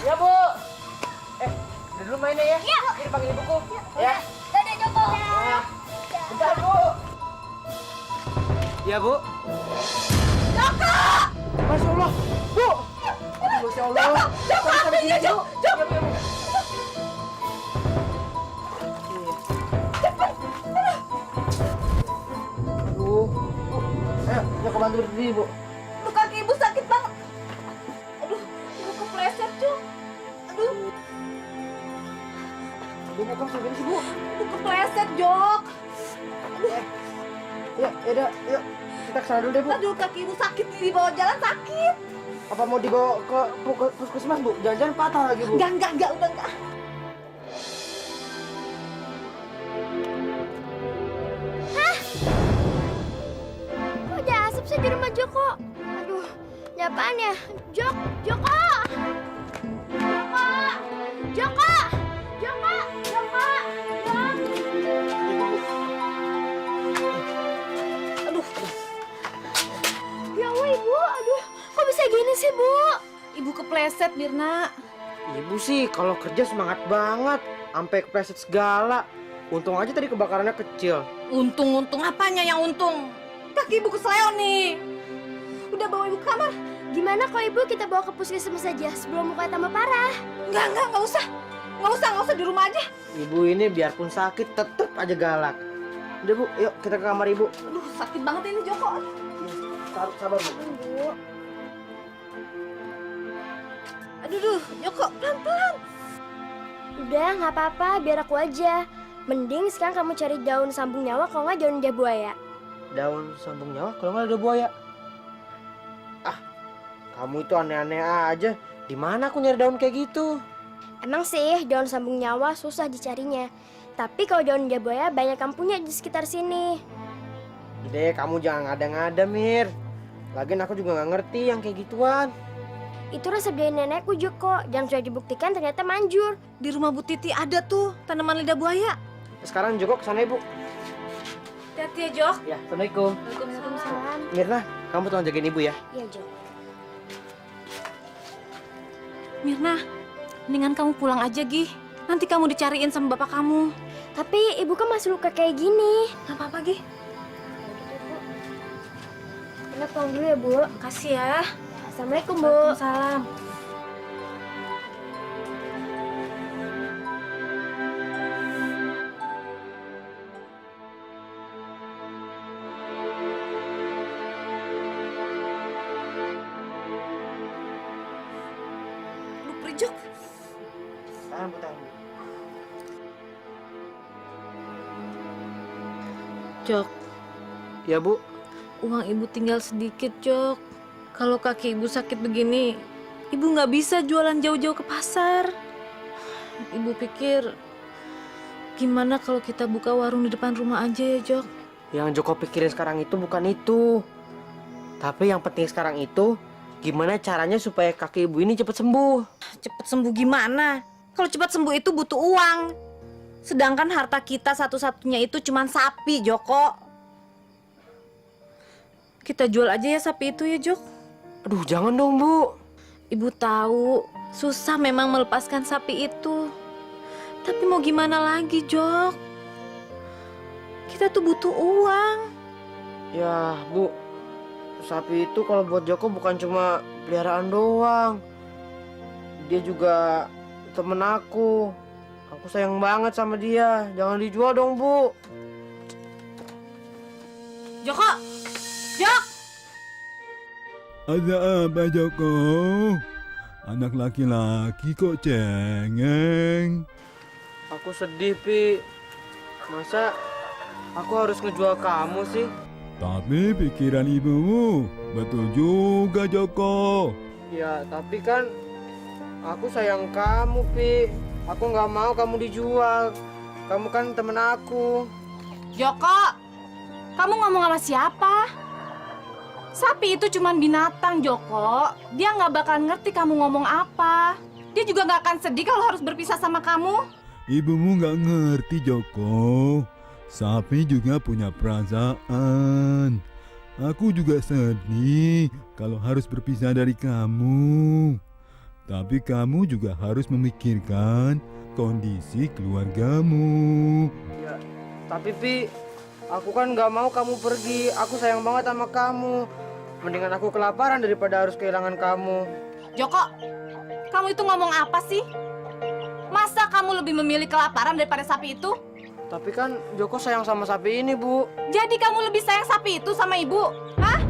Ya, Bu. Udah dulu mainnya ya. Iya. Ini panggil ibuku. Ya. Dadah Joko. Ya. Bentar, Bu. Ya, Bu. Joko. Masya Allah. Bu. Aduh, Masya Allah. Joko, ambilnya, Joko. Joko. Ya, Bu. Aduh. Bu. Ayo, Joko bantu berdiri, Bu. Aduh, kaki ibu sakit banget. Aduh, ibu kepleset, Jok. Aduh, Bu, kamu sampai sini sih, Bu. ibu kepleset, Jok. Ya, yaudah, yuk. Kita kesana dulu deh, Bu. Aduh, kaki ibu sakit nih, dibawa jalan sakit. Apa mau dibawa ke puskesmas, Bu? Jangan-jangan patah lagi, Bu. Enggak, udah enggak. Kok ada asap sih di rumah Joko? Aduh, ini apaan ya? Joko! Joko! Joko! Joko! Joko! Aduh, Ya Allah, Ibu. Aduh, kok bisa gini sih, Bu? ibu kepleset, Mirna. Ibu sih kalau kerja semangat banget, sampai kepleset segala. Untung aja tadi kebakarannya kecil. Untung apanya yang untung? Kaki ibu kesleo nih. Udah bawa ibu ke kamar. Gimana kalau Ibu kita bawa ke puskesmas saja sebelum mukanya tambah parah? Enggak usah. Enggak usah di rumah aja. Ibu ini biarpun sakit tetep aja galak. Udah, Bu, yuk kita ke kamar Ibu. Aduh, sakit banget ini Joko. Sabar, Bu. Bu. Aduh, Joko, pelan-pelan. Udah, nggak apa-apa. Biar aku aja. Mending sekarang kamu cari daun sambung nyawa kalau nggak daun lidah buaya. Daun sambung nyawa kalau nggak ada buaya. Ah, kamu itu aneh-aneh aja. Di mana aku nyari daun kayak gitu? Emang sih daun sambung nyawa susah dicarinya. Tapi kalau daun lidah buaya banyak kampungnya di sekitar sini. Deh, kamu jangan ngada-ngada, Mir. Lagian aku juga nggak ngerti yang kayak gituan. Itu resep dari nenekku Joko dan sudah dibuktikan ternyata manjur. Di rumah Bu Titi ada tuh tanaman lidah buaya. Sekarang Joko kesana, Ibu. Hati-hati ya, Jok. Ya, Assalamualaikum. Waalaikumsalam. Mirna, kamu tolong jagain Ibu ya. Iya Joko. Mirna, mendingan kamu pulang aja, Gi. Nanti kamu dicariin sama bapak kamu. Tapi ibu kan masih luka kayak gini. Gak apa-apa, Gi. Kita pulang dulu ya Bu. Makasih ya. Assalamualaikum Bu. Salam. Lu Prijok. Tahan, Bu, tahan. Jok, Ya, Bu. uang ibu tinggal sedikit, Jok. Kalau kaki ibu sakit begini, ibu nggak bisa jualan jauh-jauh ke pasar. Ibu pikir, gimana kalau kita buka warung di depan rumah aja ya, Jok? Yang Joko pikirin sekarang itu bukan itu. Tapi yang penting sekarang itu gimana caranya supaya kaki ibu ini cepat sembuh. Cepet sembuh gimana? Kalau cepat sembuh itu butuh uang. Sedangkan harta kita satu-satunya itu cuma sapi, Joko. Kita jual aja ya sapi itu ya, Jok. Aduh, jangan dong, Bu. Ibu tahu, susah memang melepaskan sapi itu. Tapi mau gimana lagi, Jok? Kita tuh butuh uang. Ya, Bu. Sapi itu kalau buat Joko bukan cuma peliharaan doang. Dia juga temen aku. Aku sayang banget sama dia. Jangan dijual dong, Bu. Joko! Jok! Ada apa Joko? Anak laki-laki kok cengeng? Aku sedih, Pi. Masa aku harus ngejual kamu sih? Tapi pikiran ibumu betul juga Joko. Ya, tapi kan aku sayang kamu, Pi. Aku nggak mau kamu dijual. Kamu kan temen aku. Joko! Kamu ngomong sama siapa? Sapi itu cuma binatang, Joko. Dia nggak bakal ngerti kamu ngomong apa. Dia juga nggak akan sedih kalau harus berpisah sama kamu. Ibumu nggak ngerti Joko. Sapi juga punya perasaan. Aku juga sedih kalau harus berpisah dari kamu. Tapi kamu juga harus memikirkan kondisi keluargamu. Ya, tapi Pi, aku kan nggak mau kamu pergi. Aku sayang banget sama kamu. Mendingan aku kelaparan daripada harus kehilangan kamu. Joko, kamu itu ngomong apa sih? Masa kamu lebih memilih kelaparan daripada sapi itu? Tapi kan Joko sayang sama sapi ini, Bu. Jadi kamu lebih sayang sapi itu sama ibu? Hah?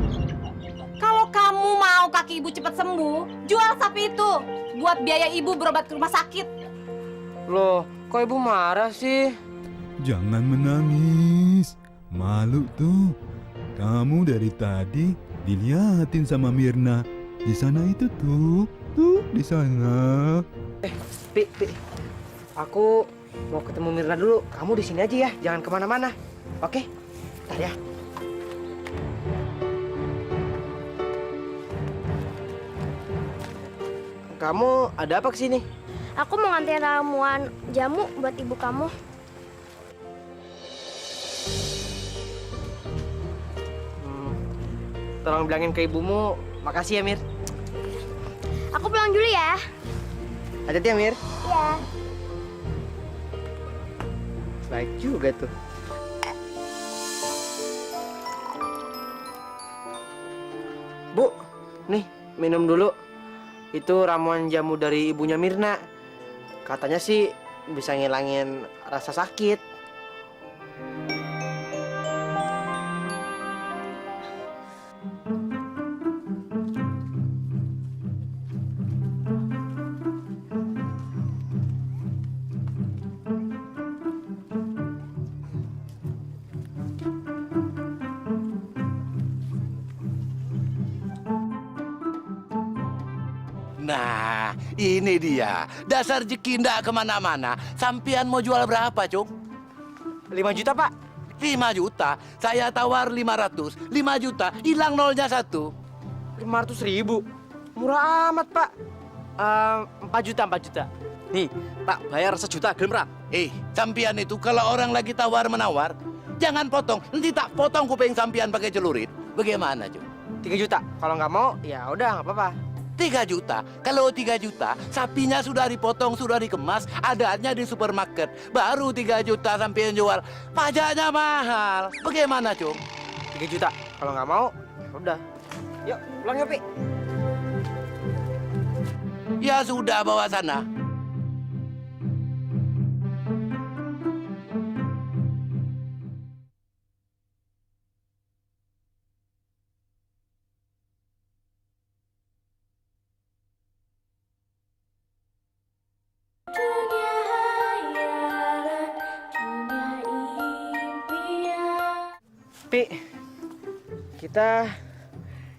Kalau kamu mau kaki ibu cepat sembuh, jual sapi itu buat biaya ibu berobat ke rumah sakit. Loh, kok Ibu marah sih? Jangan menangis. Malu tuh. Kamu dari tadi diliatin sama Mirna. Di sana itu tuh. Tuh, di sana. Pi, aku mau ketemu Mirna dulu. Kamu di sini aja ya, jangan kemana-mana. Oke? Ntar ya. Kamu ada apa kesini? Aku mau nganterin ramuan jamu buat ibu kamu. Tolong bilangin ke ibumu, makasih ya Mir. Aku pulang dulu ya. Hati-hati ya Mir. Iya. Baik juga tuh. Bu, nih minum dulu. Itu ramuan jamu dari ibunya Mirna. Katanya sih bisa ngilangin rasa sakit. Nah, ini dia. Dasar jekinda kemana-mana. Sampian mau jual berapa, Cuk? 5 juta, Pak. 5 juta. Saya tawar 500. 5 juta, hilang nolnya 1. 500 ribu. Murah amat, Pak. 4 juta, 4 juta. Nih, tak bayar 1 juta, gelem ra? Sampian itu kalau orang lagi tawar-menawar, jangan potong. Nanti tak potong kuping sampian pakai celurit. Bagaimana, Cuk? 3 juta. Kalau nggak mau, ya udah nggak apa-apa. 3 juta. Kalau 3 juta, sapinya sudah dipotong, sudah dikemas, adanya di supermarket. Baru 3 juta sampai jual. Pajaknya mahal. Bagaimana, Cung? 3 juta. Kalau nggak mau, ya udah. Yuk, pulang yuk, Pi. Ya sudah, bawa sana. Pi, kita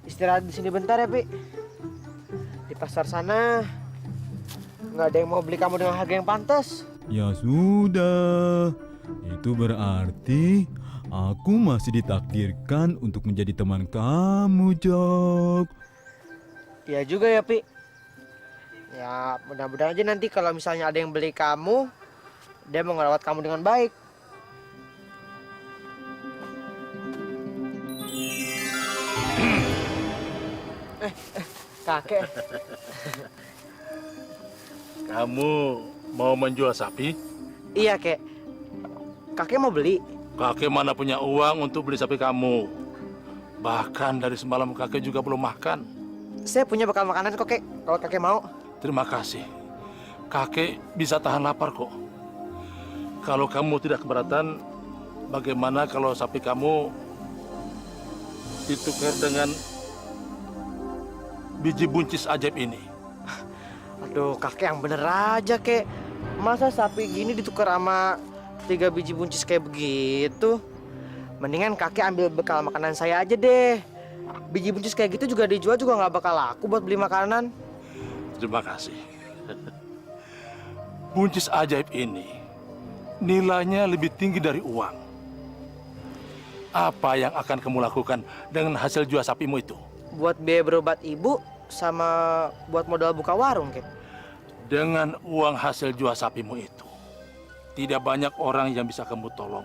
istirahat di sini bentar ya, Pi. Di pasar sana nggak ada yang mau beli kamu dengan harga yang pantas. Ya sudah. Itu berarti aku masih ditakdirkan untuk menjadi teman kamu, Jok. Ya juga ya, Pi. Ya, mudah-mudahan aja nanti kalau misalnya ada yang beli kamu, dia mau ngerawat kamu dengan baik. Kakek. Kamu mau menjual sapi? Iya, Kek. Kakek mau beli? Kakek mana punya uang untuk beli sapi kamu? Bahkan dari semalam kakek juga belum makan. Saya punya bekal makanan kok, Kek. Kalau kakek mau. Terima kasih. Kakek bisa tahan lapar kok. Kalau kamu tidak keberatan, bagaimana kalau sapi kamu ditukar dengan biji buncis ajaib ini? Aduh, kakek yang bener aja, Kek. Masa sapi gini ditukar sama 3 biji buncis kayak begitu? Mendingan kakek ambil bekal makanan saya aja deh. Biji buncis kayak gitu juga dijual juga nggak bakal laku buat beli makanan. Terima kasih. Buncis ajaib ini nilainya lebih tinggi dari uang. Apa yang akan kamu lakukan dengan hasil jual sapimu itu? Buat biaya berobat ibu sama buat modal buka warung, Kek. Dengan uang hasil jual sapimu itu, tidak banyak orang yang bisa kamu tolong.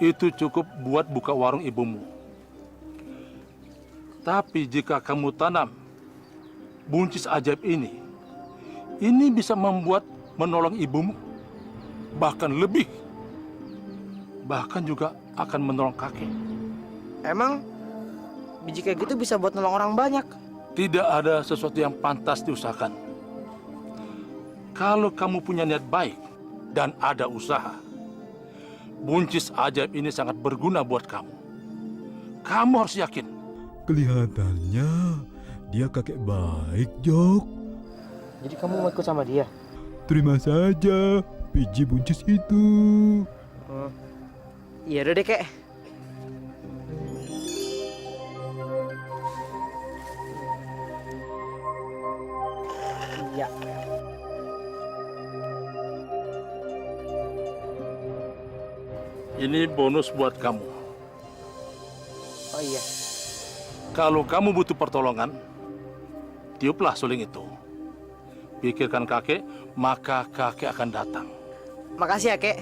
Itu cukup buat buka warung ibumu. Tapi jika kamu tanam buncis ajaib ini bisa menolong ibumu, bahkan lebih. Bahkan juga akan menolong kakek. Emang biji kayak gitu bisa buat nolong orang banyak? Tidak ada sesuatu yang pantas diusahakan. Kalau kamu punya niat baik dan ada usaha, buncis ajaib ini sangat berguna buat kamu. Kamu harus yakin. Kelihatannya dia kakek baik, Jok. Jadi kamu mau ikut sama dia? Terima saja biji buncis itu. Iya udah deh, Kek. Iya. Ini bonus buat kamu. Oh iya. Kalau kamu butuh pertolongan, tiuplah suling itu. Pikirkan kakek, maka kakek akan datang. Makasih ya, Kek.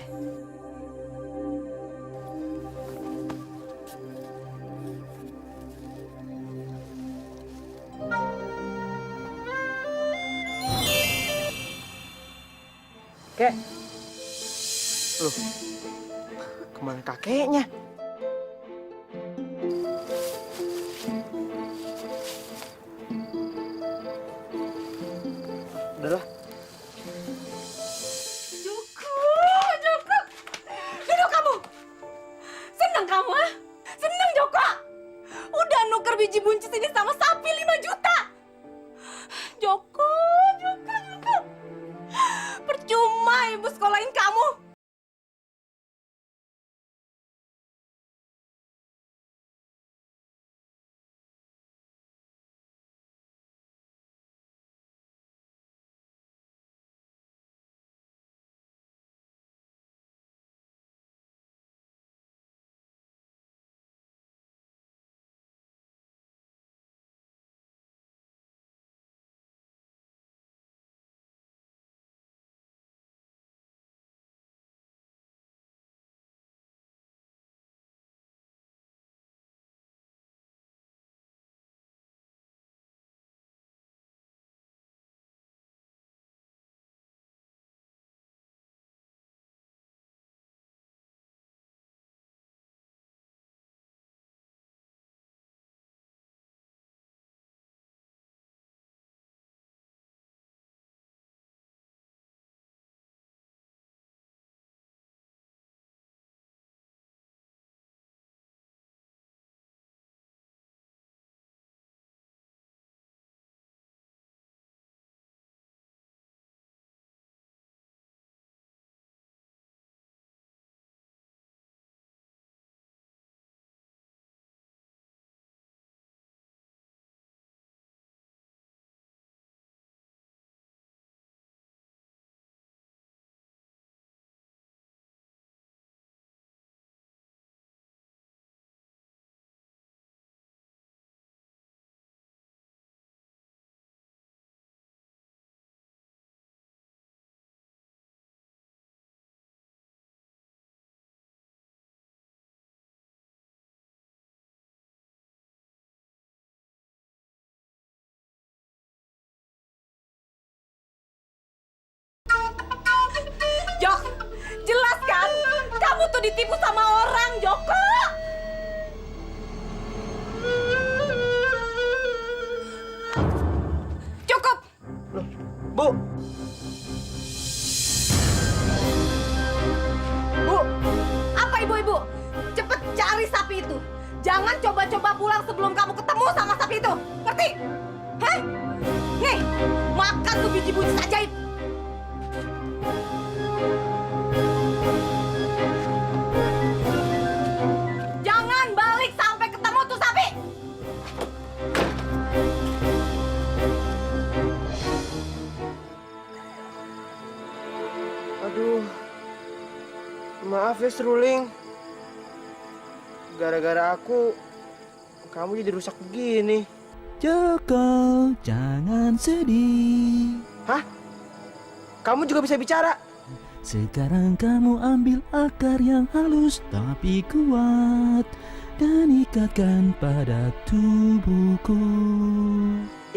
Kek. Loh. Kemana kakeknya? Udahlah. Joko, Joko. Duduk kamu. Senang kamu, ah? Senang, Joko. Udah nuker biji buncis ini sama sapi 5 juta. Joko, Joko, Joko. Percuma ibu sekolahin kamu. Jok, jelas kan? Kamu tuh ditipu sama orang, Joko. Cukup. Bu. Bu. Apa ibu-ibu? Cepet cari sapi itu. Jangan coba-coba pulang sebelum kamu ketemu sama sapi itu. Ngerti? Hah? Nih, makan tuh biji buncis ajaib. Jangan balik sampai ketemu tuh sapi. Aduh. Maaf ya, Struling. Gara-gara aku, kamu jadi rusak begini. Joko, jangan sedih. Hah? Kamu juga bisa bicara? Sekarang kamu ambil akar yang halus tapi kuat dan ikatkan pada tubuhku.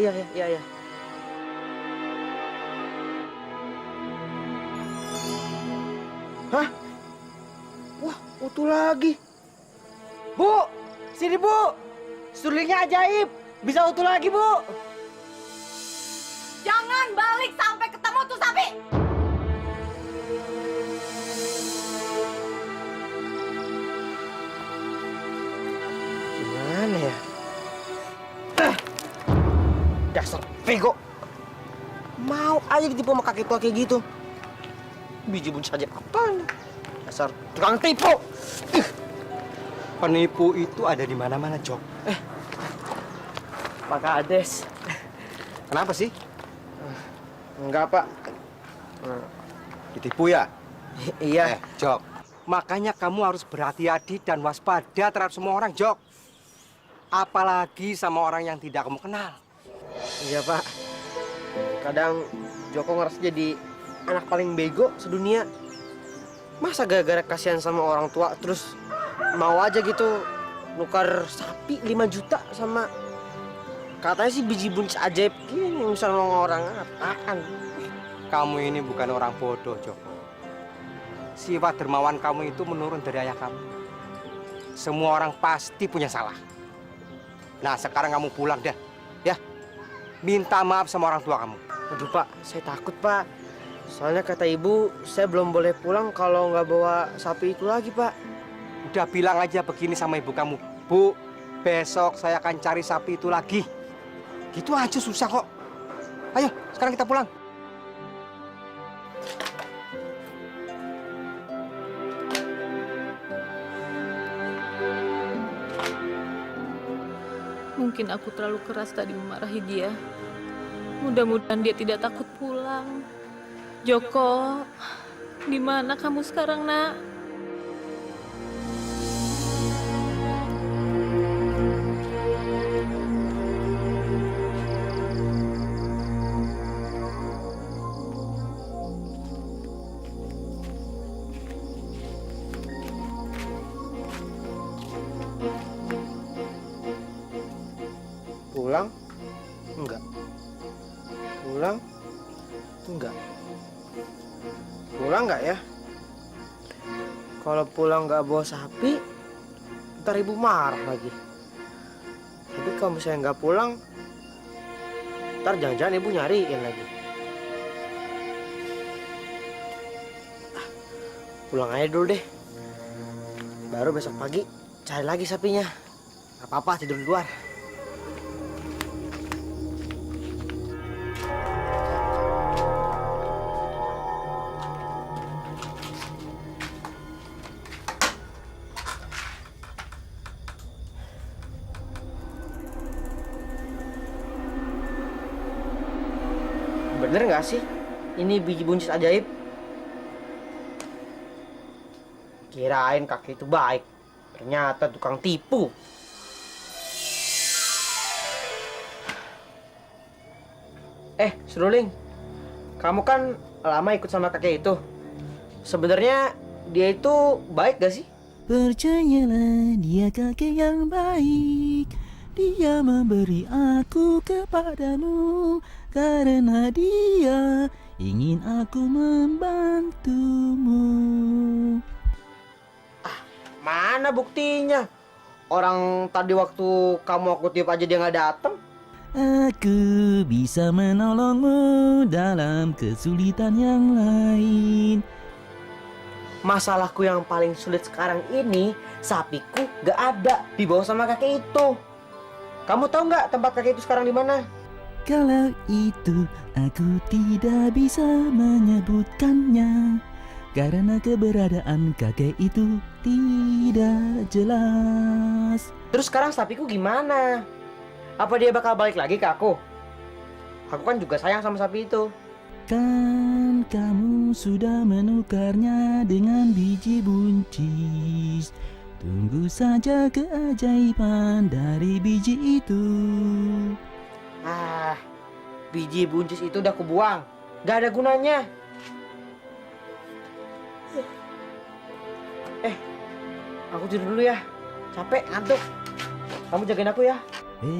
Iya. Hah? Wah, utuh lagi. Bu, sini Bu. Sulingnya ajaib. Bisa utuh lagi, Bu. Jangan balik sampai ketemu tuh sapi. Gimana ya? Dasar bego. Mau aja ditipu sama kakek tua kayak gitu. Biji buncis aja apaan? Dasar tukang tipu. Penipu itu ada di mana-mana, Jok. Pak Kades. Kenapa sih? Enggak, Pak. Ditipu ya? Iya. Jok. Makanya kamu harus berhati-hati dan waspada terhadap semua orang, Jok. Apalagi sama orang yang tidak kamu kenal. Iya, Pak. Kadang Joko ngerasa jadi anak paling bego sedunia. Masa gara-gara kasihan sama orang tua terus mau aja gitu nukar sapi 5 juta sama katanya sih biji buncis ajaib gini bisa nolong orang apaan. Kamu ini bukan orang bodoh, Joko. Sifat dermawan kamu itu menurun dari ayah kamu. Semua orang pasti punya salah. Nah, sekarang kamu pulang dah, ya. Minta maaf sama orang tua kamu. Aduh, Pak, saya takut, Pak. Soalnya kata ibu, saya belum boleh pulang kalau nggak bawa sapi itu lagi, Pak. Udah bilang aja begini sama ibu kamu. Bu, besok saya akan cari sapi itu lagi. Gitu aja susah kok. Ayo, sekarang kita pulang. Mungkin aku terlalu keras tadi memarahi dia. Mudah-mudahan dia tidak takut pulang. Joko, di mana kamu sekarang, Nak? Pulang? Enggak. Pulang? Enggak. Pulang nggak ya? Kalau pulang nggak bawa sapi, ntar ibu marah lagi. Tapi kalau misalnya nggak pulang, ntar jangan-jangan ibu nyariin lagi. Pulang aja dulu deh. Baru besok pagi cari lagi sapinya. Gak apa-apa tidur di luar. Bener nggak sih? Ini biji buncis ajaib? Kirain kakek itu baik. Ternyata tukang tipu. Seruling. Kamu kan lama ikut sama kakek itu. Sebenarnya dia itu baik gak sih? Percayalah dia kakek yang baik. Dia memberi aku kepadamu karena dia ingin aku membantumu. Mana buktinya? Orang tadi waktu kamu aku tiup aja dia nggak datang. Aku bisa menolongmu dalam kesulitan yang lain. Masalahku yang paling sulit sekarang ini, sapiku gak ada, dibawa sama kakek itu. Kamu tahu nggak tempat kakek itu sekarang di mana? Kalau itu aku tidak bisa menyebutkannya karena keberadaan kakek itu tidak jelas. Terus sekarang sapiku gimana? Apa dia bakal balik lagi ke aku? Aku kan juga sayang sama sapi itu. Kan kamu sudah menukarnya dengan biji buncis. Tunggu saja keajaiban dari biji itu. Biji buncis itu udah kubuang. Gak ada gunanya. Aku tidur dulu ya. Capek, ngantuk. Kamu jagain aku ya. Beres.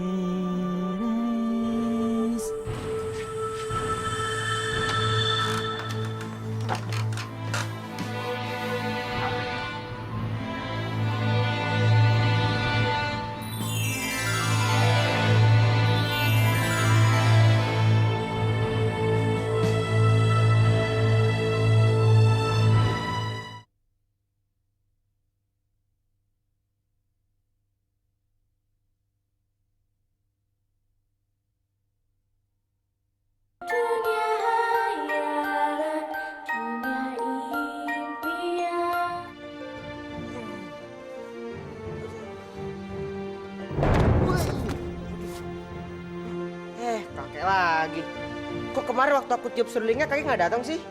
kemarin waktu aku tiup serulingnya kakek nggak datang sih?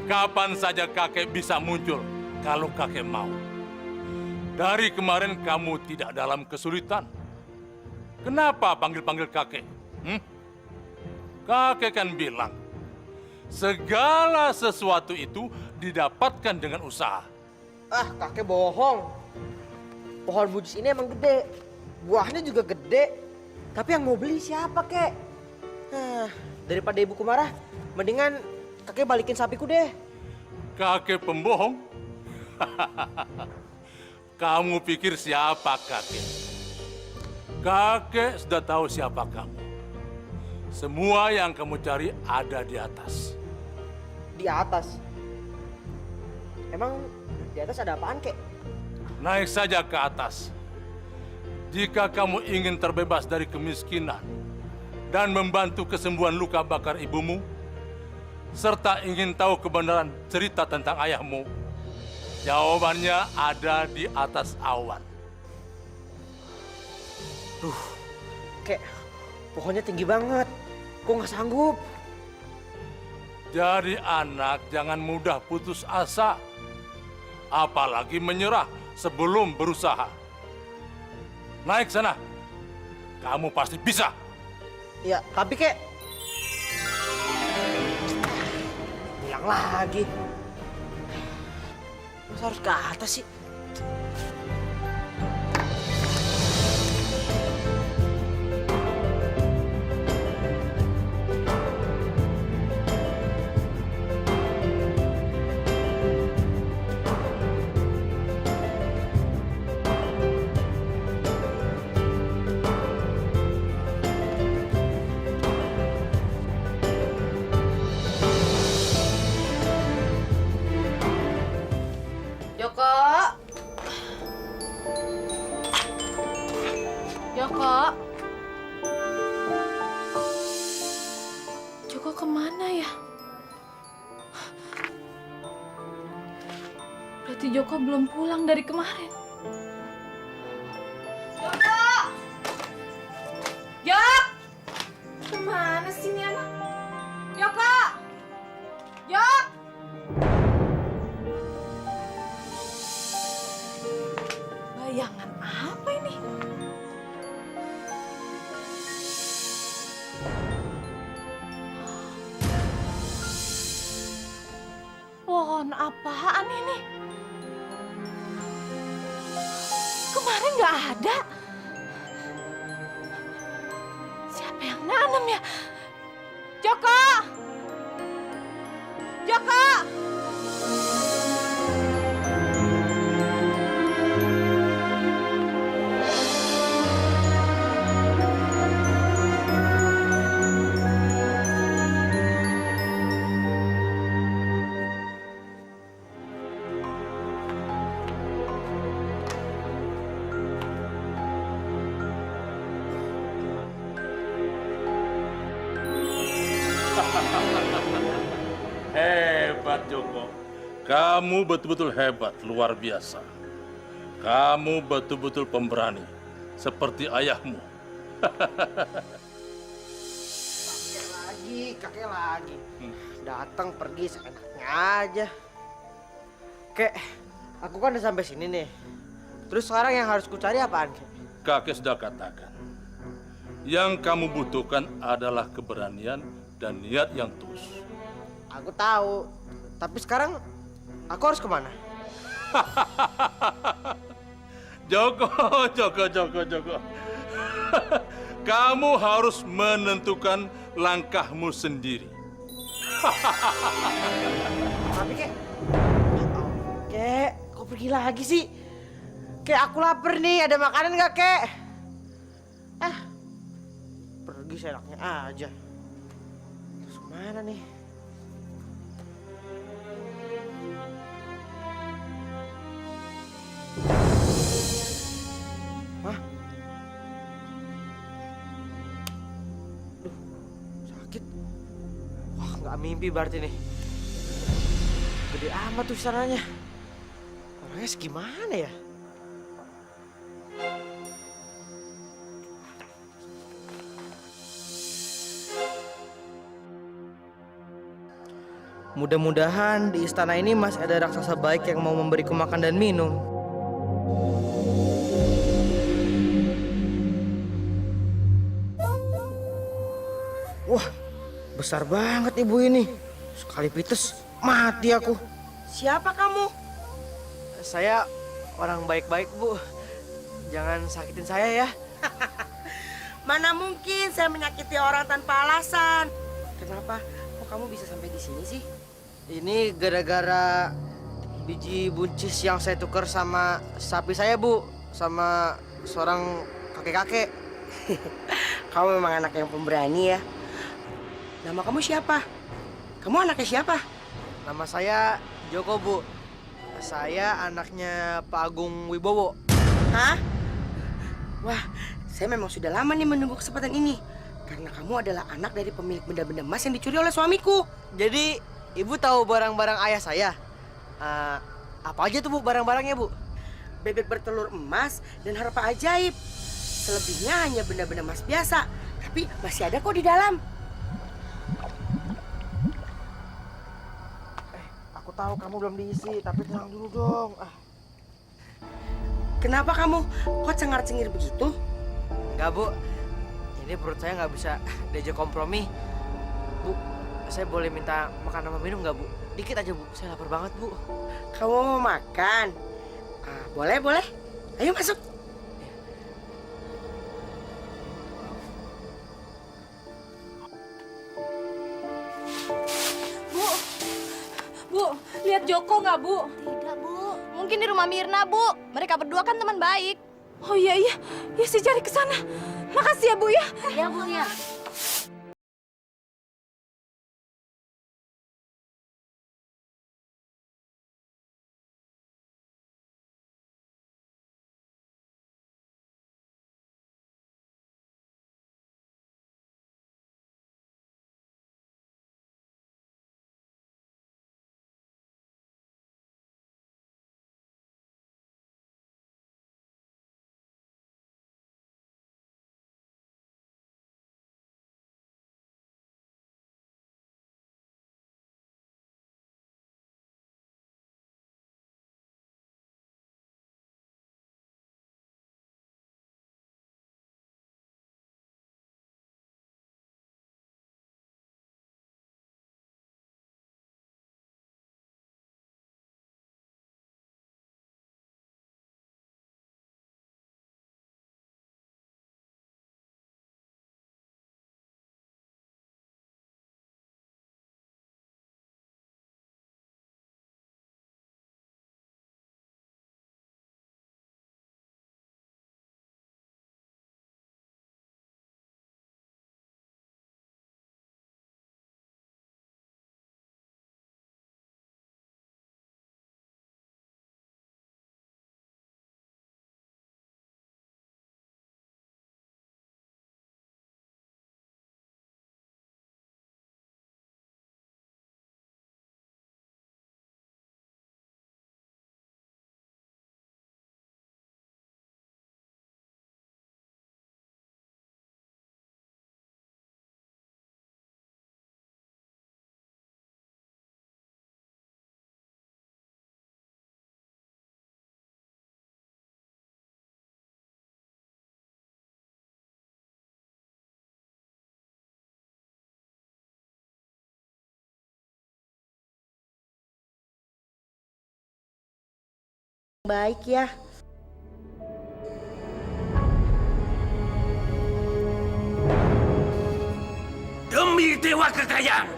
Kapan saja kakek bisa muncul kalau kakek mau. Dari kemarin kamu tidak dalam kesulitan. Kenapa panggil-panggil kakek? Kakek kan bilang, segala sesuatu itu didapatkan dengan usaha. Ah, kakek bohong. Pohon bujis ini emang gede. Buahnya juga gede. Tapi yang mau beli siapa, kek? Daripada ibuku marah, mendingan kakek balikin sapiku deh. Kakek pembohong? Kamu pikir siapa kakek? Kakek sudah tahu siapa kamu. Semua yang kamu cari ada di atas. Di atas? Emang di atas ada apaan, kek? Naik saja ke atas. Jika kamu ingin terbebas dari kemiskinan dan membantu kesembuhan luka bakar ibumu, serta ingin tahu kebenaran cerita tentang ayahmu, jawabannya ada di atas awan. Kek, pohonnya tinggi banget. Kok nggak sanggup? Jadi anak jangan mudah putus asa, apalagi menyerah sebelum berusaha. Naik sana, kamu pasti bisa. Ya, tapi kek... Hilang lagi. Masa harus ke atas sih? Joko. Joko. Joko kemana ya? Berarti Joko belum pulang dari kemarin. Joko! Jok! Kemana sih ini anak? Joko! Jok! Bayangan apa ini? Pohon apaan ini? Kemarin nggak ada. Siapa yang nanam ya? Joko! Joko! Hebat, Joko. Kamu betul-betul hebat, luar biasa. Kamu betul-betul pemberani, seperti ayahmu. Kakek lagi. Datang pergi seenaknya aja. Kek, aku kan udah sampai sini nih. Terus sekarang yang harus ku cari apaan, Kek? Kakek sudah katakan, yang kamu butuhkan adalah keberanian dan niat yang tulus. Aku tahu. Tapi sekarang aku harus kemana? Joko. Kamu harus menentukan langkahmu sendiri. Tapi Kek, kok pergi lagi sih? Kek, aku lapar nih. Ada makanan nggak, Kek? Pergi seenaknya aja. Terus kemana nih? Hah? Duh, sakit. Wah, nggak mimpi berarti nih. Gede amat tuh sananya. Orangnya segimana ya? Mudah-mudahan di istana ini masih ada raksasa baik yang mau memberiku makan dan minum. Wah, besar banget ibu ini. Sekali pites, mati aku. Siapa kamu? Saya orang baik-baik, Bu. Jangan sakitin saya ya. Mana mungkin saya menyakiti orang tanpa alasan. Kenapa? Kok kamu bisa sampai di sini sih? Ini gara-gara biji buncis yang saya tukar sama sapi saya, Bu. Sama seorang kakek-kakek. Kamu memang anak yang pemberani ya. Nama kamu siapa? Kamu anaknya siapa? Nama saya Joko, Bu. Saya anaknya Pak Agung Wibowo. Hah? Wah, saya memang sudah lama nih menunggu kesempatan ini. Karena kamu adalah anak dari pemilik benda-benda emas yang dicuri oleh suamiku. Jadi, Ibu tahu barang-barang ayah saya? Apa aja tuh, Bu, barang-barangnya, Bu? Bebek bertelur emas dan harpa ajaib. Selebihnya hanya benda-benda emas biasa. Tapi masih ada kok di dalam. Aku tahu kamu belum diisi, tapi tenang dulu dong. Kenapa kamu kok cengar-cengir begitu? Enggak, Bu. Ini perut saya nggak bisa diajak kompromi. Bu, saya boleh minta makan sama minum nggak, Bu? Dikit aja, Bu. Saya lapar banget, Bu. Kamu mau makan? Boleh, boleh. Ayo masuk. Bu, lihat Joko nggak, Bu? Tidak, Bu. Mungkin di rumah Mirna, Bu. Mereka berdua kan teman baik. Oh iya, iya. Ya, saya cari ke sana. Makasih ya, Bu ya. Iya, Bu, ya. Baik ya. Demi dewa kekayaan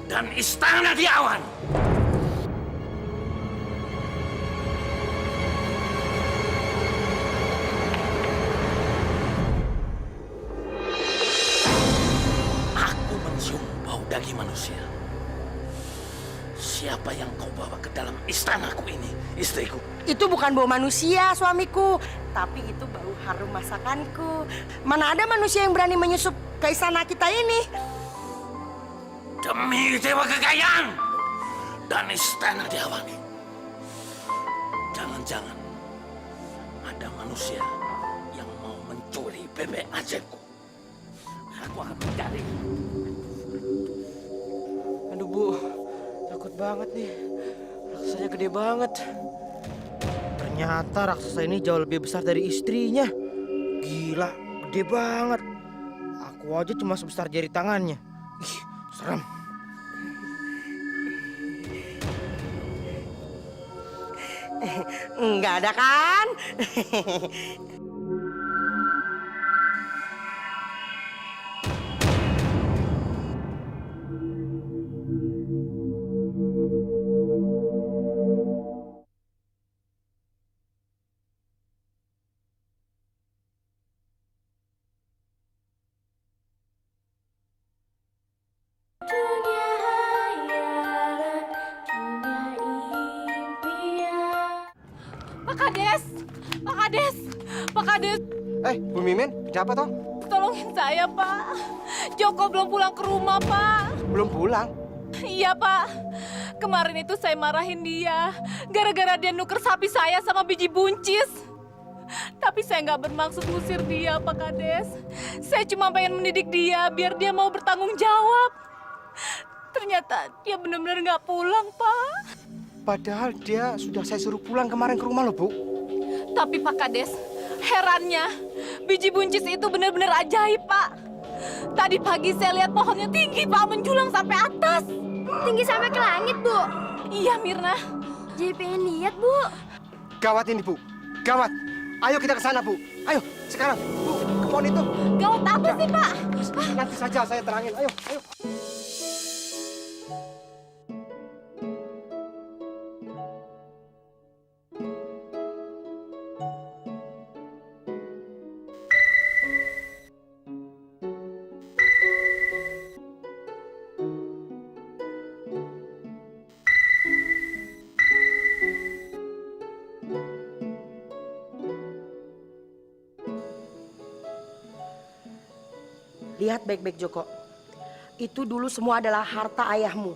dan istana di awan. Aku mencium bau daging manusia. Siapa yang kau bawa ke dalam istanaku ini, istriku? Itu bukan bau manusia, suamiku. Tapi itu bau harum masakanku. Mana ada manusia yang berani menyusup ke istana kita ini? Demi dewa kekayaan dan istana di awan. Jangan-jangan ada manusia yang mau mencuri bebek ajaibku. Aku akan mencari. Aduh, Bu. banget nih. Raksasanya gede banget. Ternyata raksasa ini jauh lebih besar dari istrinya. Gila, gede banget. Aku aja cuma sebesar jari tangannya. Ih, serem. Enggak ada kan? Pak Kades, Pak Kades, Pak Kades, Bu Mimin, ada apa toh? tolongin saya Pak. Joko belum pulang ke rumah Pak. Belum pulang? Iya Pak, kemarin itu saya marahin dia gara-gara dia nuker sapi saya sama biji buncis. Tapi saya nggak bermaksud ngusir dia Pak Kades. Saya cuma pengen mendidik dia biar dia mau bertanggung jawab. Ternyata dia benar-benar nggak pulang Pak. Padahal dia sudah saya suruh pulang kemarin ke rumah loh, Bu. Tapi Pak Kades, herannya biji buncis itu benar-benar ajaib Pak. Tadi pagi saya lihat pohonnya tinggi Pak, menjulang sampai atas. Tinggi sampai ke langit, Bu. Iya Mirna. Jadi pengen lihat, Bu. Gawat ini, Bu. Gawat. Ayo kita ke sana, Bu. Ayo, sekarang. Bu, ke pohon itu. Gawat apa sih Pak? Nanti saja saya terangin. Ayo, ayo. Lihat baik-baik Joko. Itu dulu semua adalah harta ayahmu.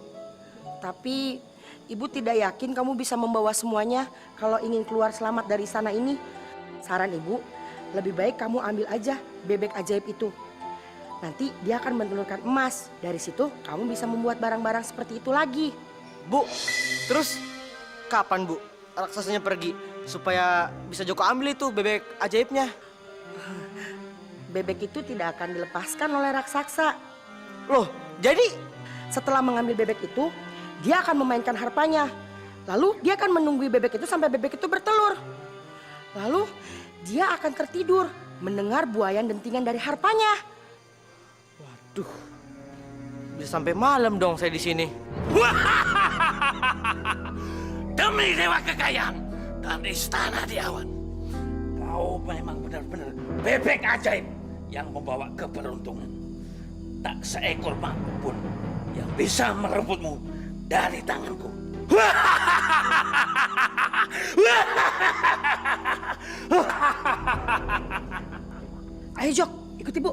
Tapi ibu tidak yakin kamu bisa membawa semuanya kalau ingin keluar selamat dari sana ini. Saran ibu, lebih baik kamu ambil aja bebek ajaib itu. Nanti dia akan menelurkan emas. Dari situ kamu bisa membuat barang-barang seperti itu lagi. Bu, terus kapan Bu raksasanya pergi? Supaya bisa Joko ambil itu bebek ajaibnya. Bebek itu tidak akan dilepaskan oleh raksasa. Loh, jadi Setelah mengambil bebek itu, dia akan memainkan harpanya. Lalu dia akan menunggui bebek itu sampai bebek itu bertelur. Lalu dia akan tertidur mendengar buayan dentingan dari harpanya. Waduh, bisa sampai malam dong saya di sini. Demi dewa kekayaan dan istana di awan, kau memang benar-benar bebek ajaib yang membawa keberuntungan. Tak seekor makhluk pun yang bisa merebutmu dari tanganku. Ayo Jok, ikut ibu.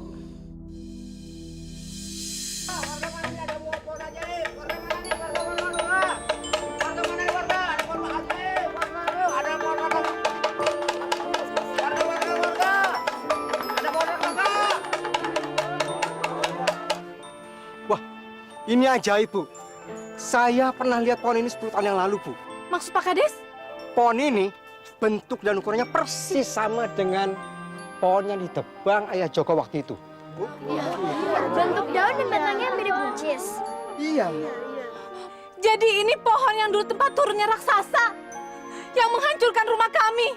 Ini ajaib, Bu. Saya pernah lihat pohon ini 10 tahun yang lalu, Bu. Maksud Pak Kades? Pohon ini bentuk dan ukurannya persis sama dengan pohon yang ditebang ayah Joko waktu itu. Bu. Bentuk daun dan batangnya mirip buncis. Iya. Jadi ini pohon yang dulu tempat turunnya raksasa yang menghancurkan rumah kami,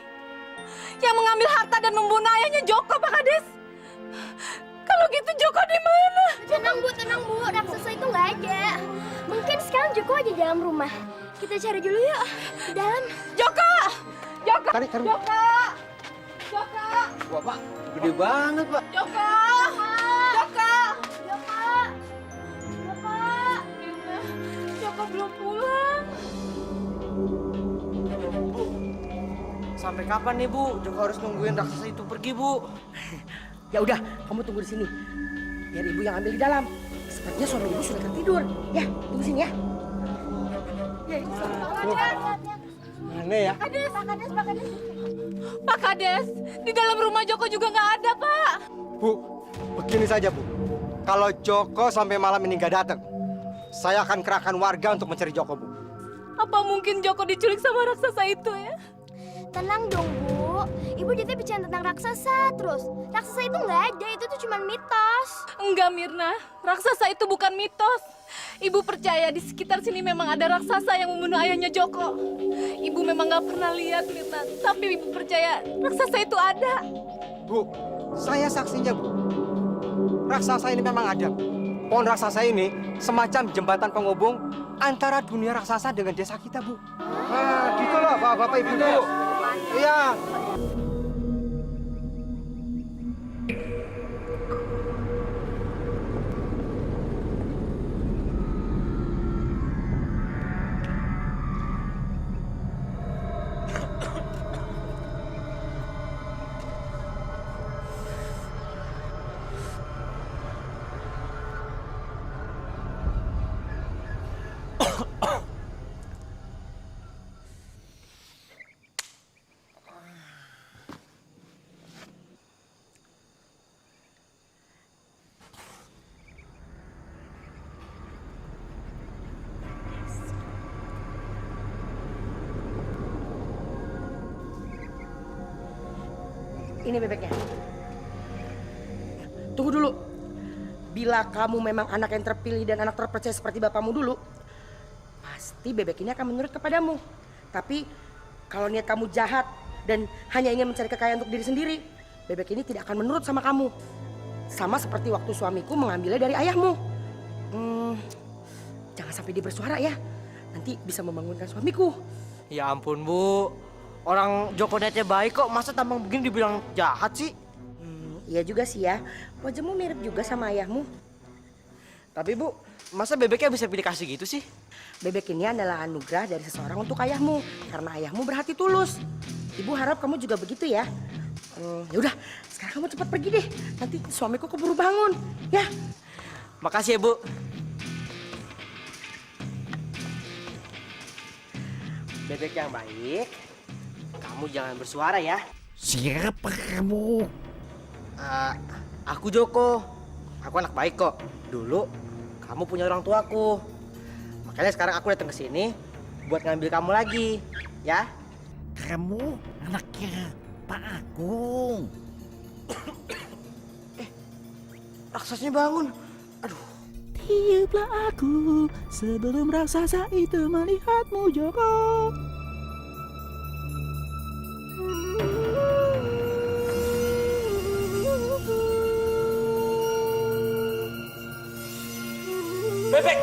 yang mengambil harta dan membunuh ayahnya Joko, Pak Kades. Kalau gitu Joko di mana? Tenang Bu, raksasa itu nggak ada. Mungkin sekarang Joko aja di dalam rumah. Kita cari dulu yuk, di dalam. Joko! Joko! Tarik. Joko! Joko! Wah Pak, gede banget Pak. Joko! Joko! Joko! Joko! Joko belum pulang. Bu, sampai kapan nih Bu? Joko harus nungguin raksasa itu pergi Bu. Ya udah, kamu tunggu di sini. Biar ibu yang ambil di dalam. Sepertinya suami ibu sudah tertidur. Ya, tunggu sini ya. Aneh ya. Pak Kades, di dalam rumah Joko juga nggak ada, Pak. Bu, begini saja, Bu. Kalau Joko sampai malam ini nggak datang, saya akan kerahkan warga untuk mencari Joko, Bu. Apa mungkin Joko diculik sama raksasa itu ya? Tenang dong, Bu. Ibu dia bicara tentang raksasa terus. Raksasa itu nggak ada, itu tuh cuma mitos. Enggak, Mirna. Raksasa itu bukan mitos. Ibu percaya di sekitar sini memang ada raksasa yang membunuh ayahnya Joko. Ibu memang nggak pernah lihat, Mirna. Tapi ibu percaya raksasa itu ada. Bu, saya saksinya, Bu. Raksasa ini memang ada. Pohon raksasa ini semacam jembatan penghubung antara dunia raksasa dengan desa kita, Bu. Nah, gitu loh, Bapak Ibu. Iya. Ini bebeknya. Tunggu dulu. Bila kamu memang anak yang terpilih dan anak terpercaya seperti bapakmu dulu, pasti bebek ini akan menurut kepadamu. Tapi kalau niat kamu jahat dan hanya ingin mencari kekayaan untuk diri sendiri, bebek ini tidak akan menurut sama kamu. Sama seperti waktu suamiku mengambilnya dari ayahmu. Jangan sampai dia bersuara ya. Nanti bisa membangunkan suamiku. Ya ampun, Bu. Orang Joko niatnya baik kok, masa tampang begini dibilang jahat sih? Iya juga sih ya. Wajahmu mirip juga sama ayahmu. Tapi Bu, masa bebeknya bisa pilih kasih gitu sih? Bebek ini adalah anugerah dari seseorang untuk ayahmu. Karena ayahmu berhati tulus. Ibu harap kamu juga begitu ya. Ya udah, sekarang kamu cepat pergi deh. Nanti suamiku keburu bangun. Ya. Makasih ya, Bu. Bebek yang baik, kamu jangan bersuara ya. Siapa kamu? Aku Joko. Aku anak baik kok. Dulu kamu punya orang tuaku. Makanya sekarang aku datang ke sini buat ngambil kamu lagi, ya. Kamu anaknya Pak Agung. Raksasnya bangun. Aduh. Tiuplah aku sebelum raksasa itu melihatmu, Joko. Bebek!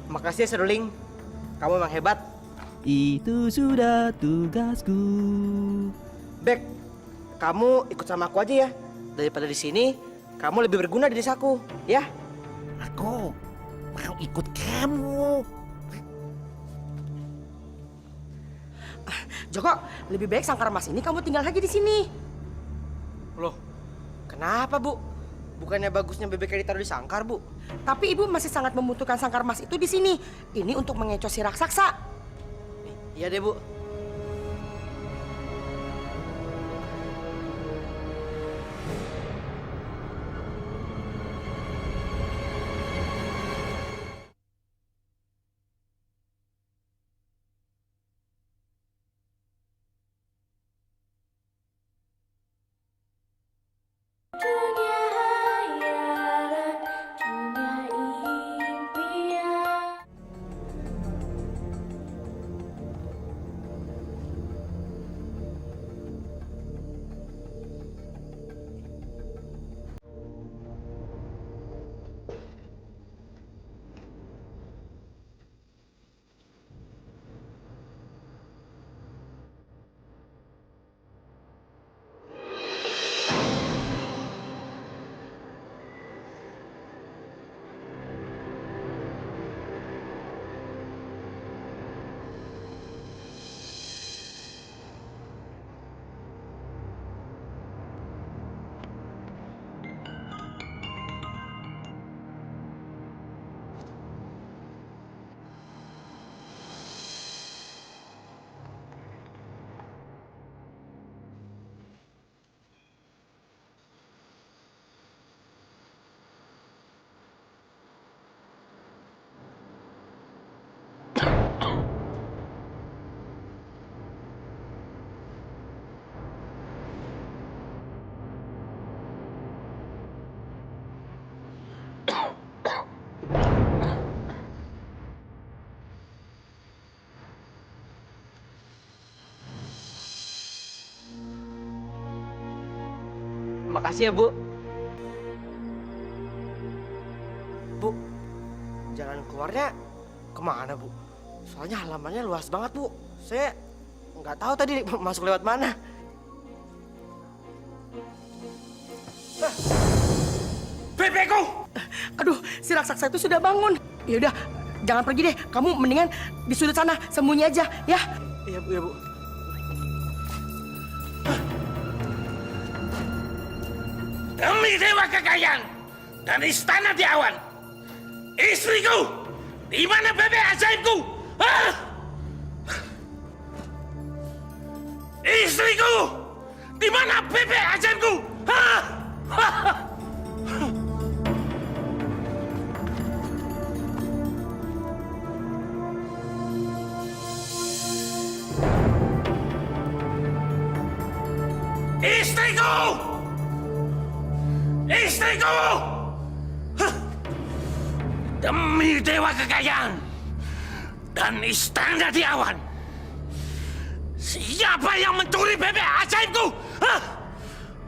Makasih ya, Seruling. Kamu emang hebat. Itu sudah tugasku. Bek, kamu ikut sama aku aja ya. Daripada di sini, kamu lebih berguna di desaku, ya? Aku mau ikut kamu. Joko, lebih baik sangkar emas ini kamu tinggal lagi di sini. Loh, kenapa, Bu? Bukannya bagusnya bebeknya ditaruh di sangkar, Bu? Tapi ibu masih sangat membutuhkan sangkar emas itu di sini. Ini untuk mengecoh si raksasa. Iya deh, Bu. Makasih ya, Bu. Bu, jalan keluarnya kemana, Bu? Soalnya halamannya luas banget, Bu. Saya nggak tahu tadi masuk lewat mana. Bebekku! Aduh, si raksasa itu sudah bangun. Ya udah, jangan pergi deh. Kamu mendingan di sudut sana sembunyi aja, ya. Iya, Bu, ya, Bu. Demi dewa kekayaan dan istana di awan, istriku, di mana bebek ajaibku? Hah? Istriku, di mana bebek ajaibku? Hah? Istriku! Istriku! Hah! Demi dewa kekayaan dan istana di awan, siapa yang mencuri bebek ajaibku? Hah?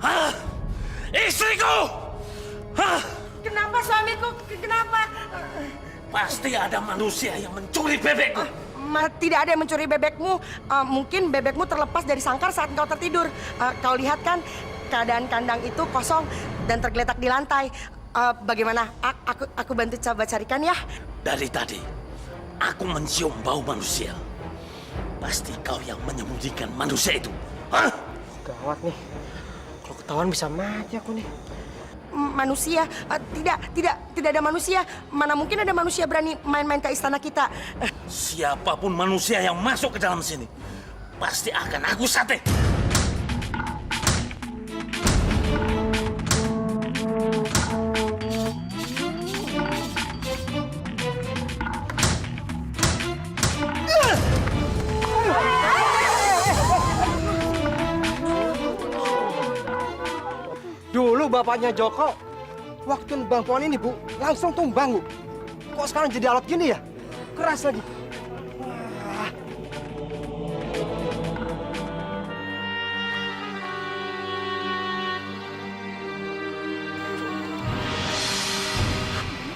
Hah? Istriku! Hah? Kenapa suamiku? Kenapa? Pasti ada manusia yang mencuri bebekku. Tidak ada yang mencuri bebekmu. Mungkin bebekmu terlepas dari sangkar saat engkau tertidur. Kau lihat kan, keadaan kandang itu kosong dan tergeletak di lantai. Bagaimana? Aku bantu coba carikan ya. Dari tadi, aku mencium bau manusia. Pasti kau yang menyembunyikan manusia itu. Hah? Gawat nih. Kalau ketahuan bisa mati aku nih. Manusia? Tidak ada manusia. Mana mungkin ada manusia berani main-main ke istana kita? Siapapun manusia yang masuk ke dalam sini, pasti akan aku sate. Dulu bapaknya Joko, waktu nebang pohon ini, Bu, langsung tumbang, Bu. Kok sekarang jadi alat gini ya? Keras lagi. Wah.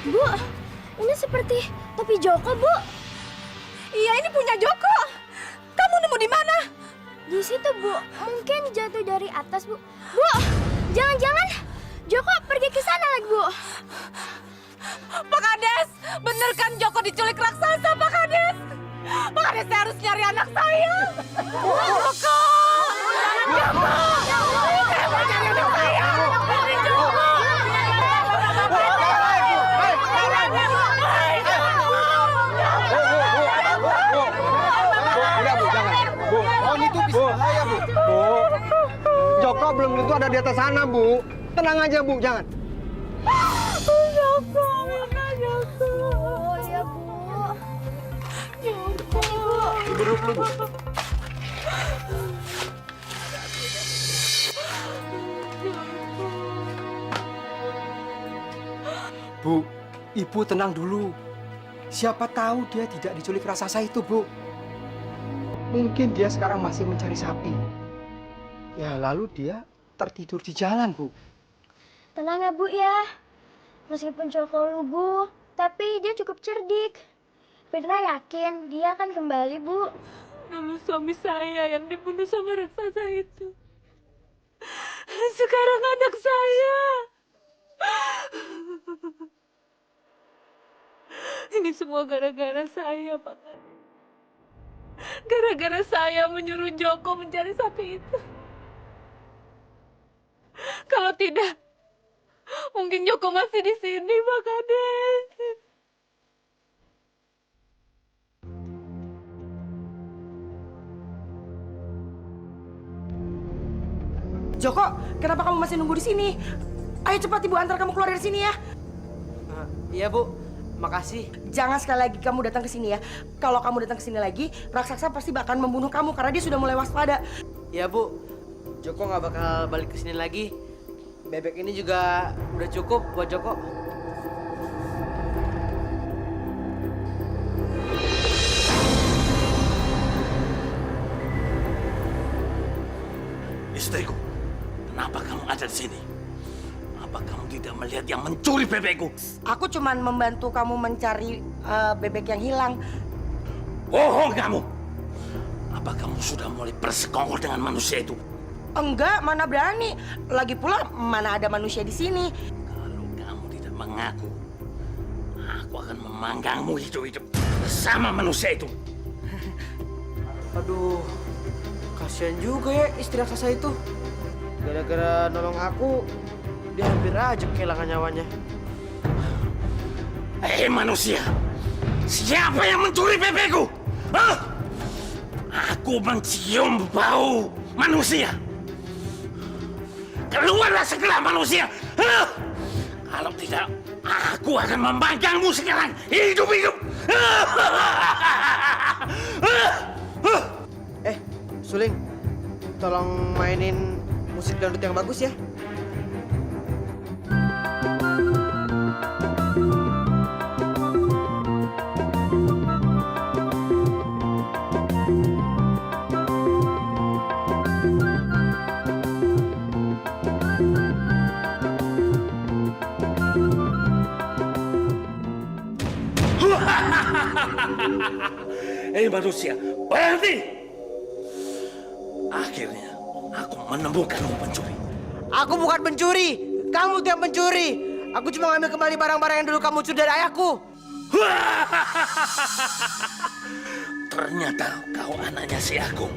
Bu, ini seperti topi Joko, Bu. Iya, ini punya Joko. Kamu nemu di mana? Di situ, Bu. Mungkin jatuh dari atas, Bu. Bu, jangan-jangan Joko pergi ke sana lagi, Bu. Pak Kades, bener kan Joko diculik raksasa, Pak Kades? Pak Kades, saya harus nyari anak saya. Joko! Joko! Saya mau cari anak saya. Dari Joko! Udah, Bu, jangan. Bu, pohon itu bisa bahaya, Bu. Bu, Joko belum tentu ada di atas sana, Bu. Tenang aja, Bu, jangan. Joko, mana Joko? Oh, ya, Bu. Joko. Duduk dulu, Bu. Bu, Ibu tenang dulu. Siapa tahu dia tidak diculik raksasa itu, Bu. Mungkin dia sekarang masih mencari sapi. Ya, lalu dia tertidur di jalan, Bu. Tenang ya, Bu, ya. Meskipun Joko lugu, tapi dia cukup cerdik. Firna yakin dia akan kembali, Bu. Dulu suami saya yang dibunuh sama raksasa itu. Sekarang anak saya. Ini semua gara-gara saya, Pak. Gara-gara saya menyuruh Joko mencari sapi itu. Kalau tidak, mungkin Joko masih di sini, Pak Kades. Joko, kenapa kamu masih nunggu di sini? Ayo cepat Ibu antar kamu keluar dari sini ya. Iya, Bu. Makasih. Jangan sekali lagi kamu datang ke sini ya. Kalau kamu datang ke sini lagi, raksasa pasti bakal membunuh kamu karena dia sudah mulai waspada. Iya, Bu. Joko nggak bakal balik ke sini lagi. Bebek ini juga udah cukup buat Joko. Istriku, kenapa kamu ada di sini? Apa kamu tidak melihat yang mencuri bebekku? Aku cuman membantu kamu mencari bebek yang hilang. Bohong kamu! Apa kamu sudah mulai bersekongkol dengan manusia itu? Enggak, mana berani. Lagi pula mana ada manusia di sini. Kalau kamu tidak mengaku, aku akan memanggangmu hidup-hidup bersama manusia itu. Aduh, kasihan juga ya istri raksasa itu. Gara-gara nolong aku, dia hampir aja kehilangan nyawanya. Hei manusia, siapa yang mencuri bebekku? Hah? Aku mencium bau manusia. Keluarlah segera manusia. Hah? Kalau tidak, aku akan memanggangmu sekarang hidup-hidup. Suling, tolong mainin musik dangdut yang bagus ya. Hei manusia, berhenti! Akhirnya, aku menemukanmu pencuri. Aku bukan pencuri, kamu yang pencuri. Aku cuma ngambil kembali barang-barang yang dulu kamu curi dari ayahku. Ternyata kau anaknya si Agung.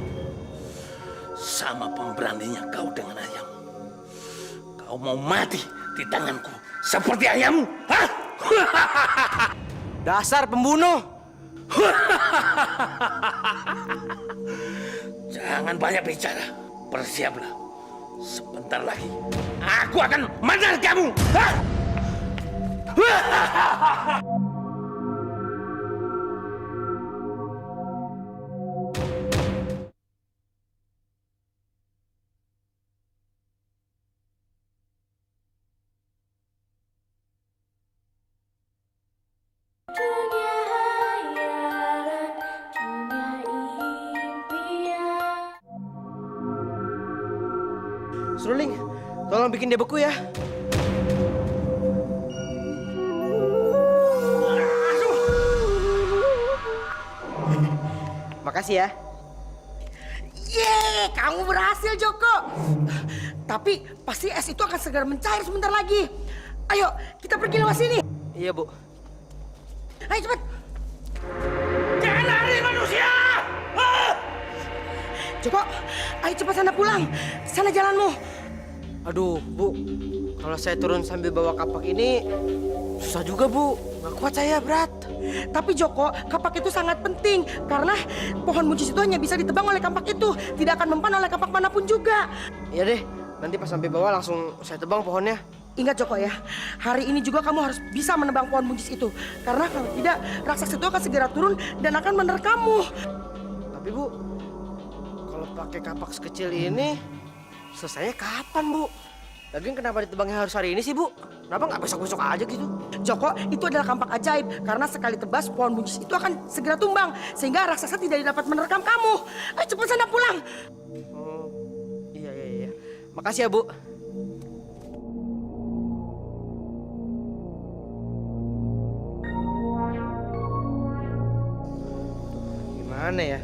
Sama pemberaninya kau dengan ayahmu. Kau mau mati di tanganku seperti ayahmu? Hah? Dasar pembunuh. Jangan banyak bicara. Bersiaplah. Sebentar lagi aku akan menyerang kamu. Hah? Suling, tolong bikin dia beku ya. Makasih ya. Yeay, kamu berhasil Joko. Tapi pasti es itu akan segera mencair sebentar lagi. Ayo, kita pergi lewat sini. Iya, Bu. Ayo cepat. Jangan lari manusia! Ah! Joko, ayo cepat sana pulang. Sana jalanmu. Aduh, Bu. Kalau saya turun sambil bawa kapak ini, susah juga, Bu. Nggak kuat saya, berat. Tapi Joko, kapak itu sangat penting. Karena pohon buncis itu hanya bisa ditebang oleh kapak itu. Tidak akan mempan oleh kapak manapun juga. Iya deh, nanti pas sampai bawah langsung saya tebang pohonnya. Ingat Joko ya, hari ini juga kamu harus bisa menebang pohon buncis itu. Karena kalau tidak, raksasa itu akan segera turun dan akan menerkammu. Tapi Bu, kalau pakai kapak sekecil ini, selesainya kapan, Bu? Lagian kenapa ditebangnya harus hari ini sih, Bu? Kenapa nggak besok-besok aja gitu? Joko, itu adalah kampak ajaib. Karena sekali tebas, pohon buncis itu akan segera tumbang. Sehingga raksasa tidak dapat menerkam kamu. Ayo cepat sana pulang. Oh, iya. Makasih ya, Bu. Gimana ya?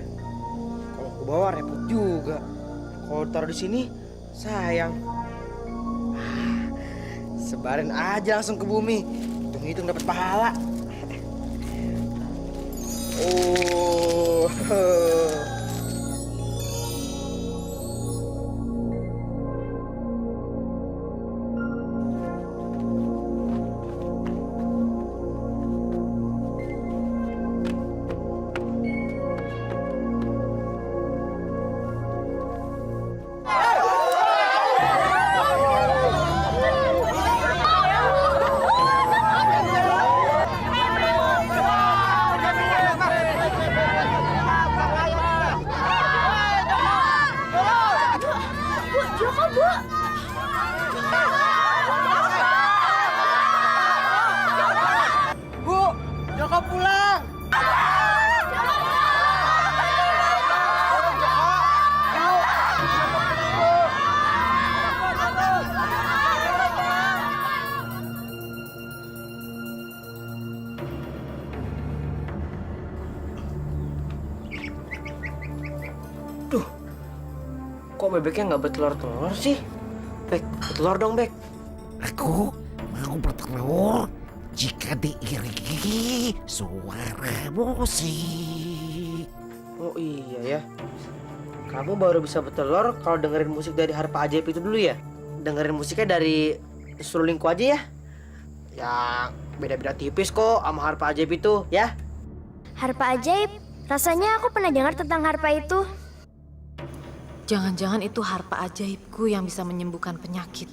Kalau aku bawa repot juga. Kalau taruh di sini, sayang. Sebarin aja langsung ke bumi. Hitung-hitung dapat pahala. Oh. Kok bebeknya nggak bertelur-telur sih? Bek, bertelur dong, Bek. Aku mau bertelur jika diiringi suara musik. Oh iya ya. Kamu baru bisa bertelur kalau dengerin musik dari harpa ajaib itu dulu ya? Dengerin musiknya dari sulingku aja ya? Yang beda-beda tipis kok sama harpa ajaib itu, ya? Harpa ajaib? Rasanya aku pernah dengar tentang harpa itu. Jangan-jangan itu harpa ajaibku yang bisa menyembuhkan penyakit.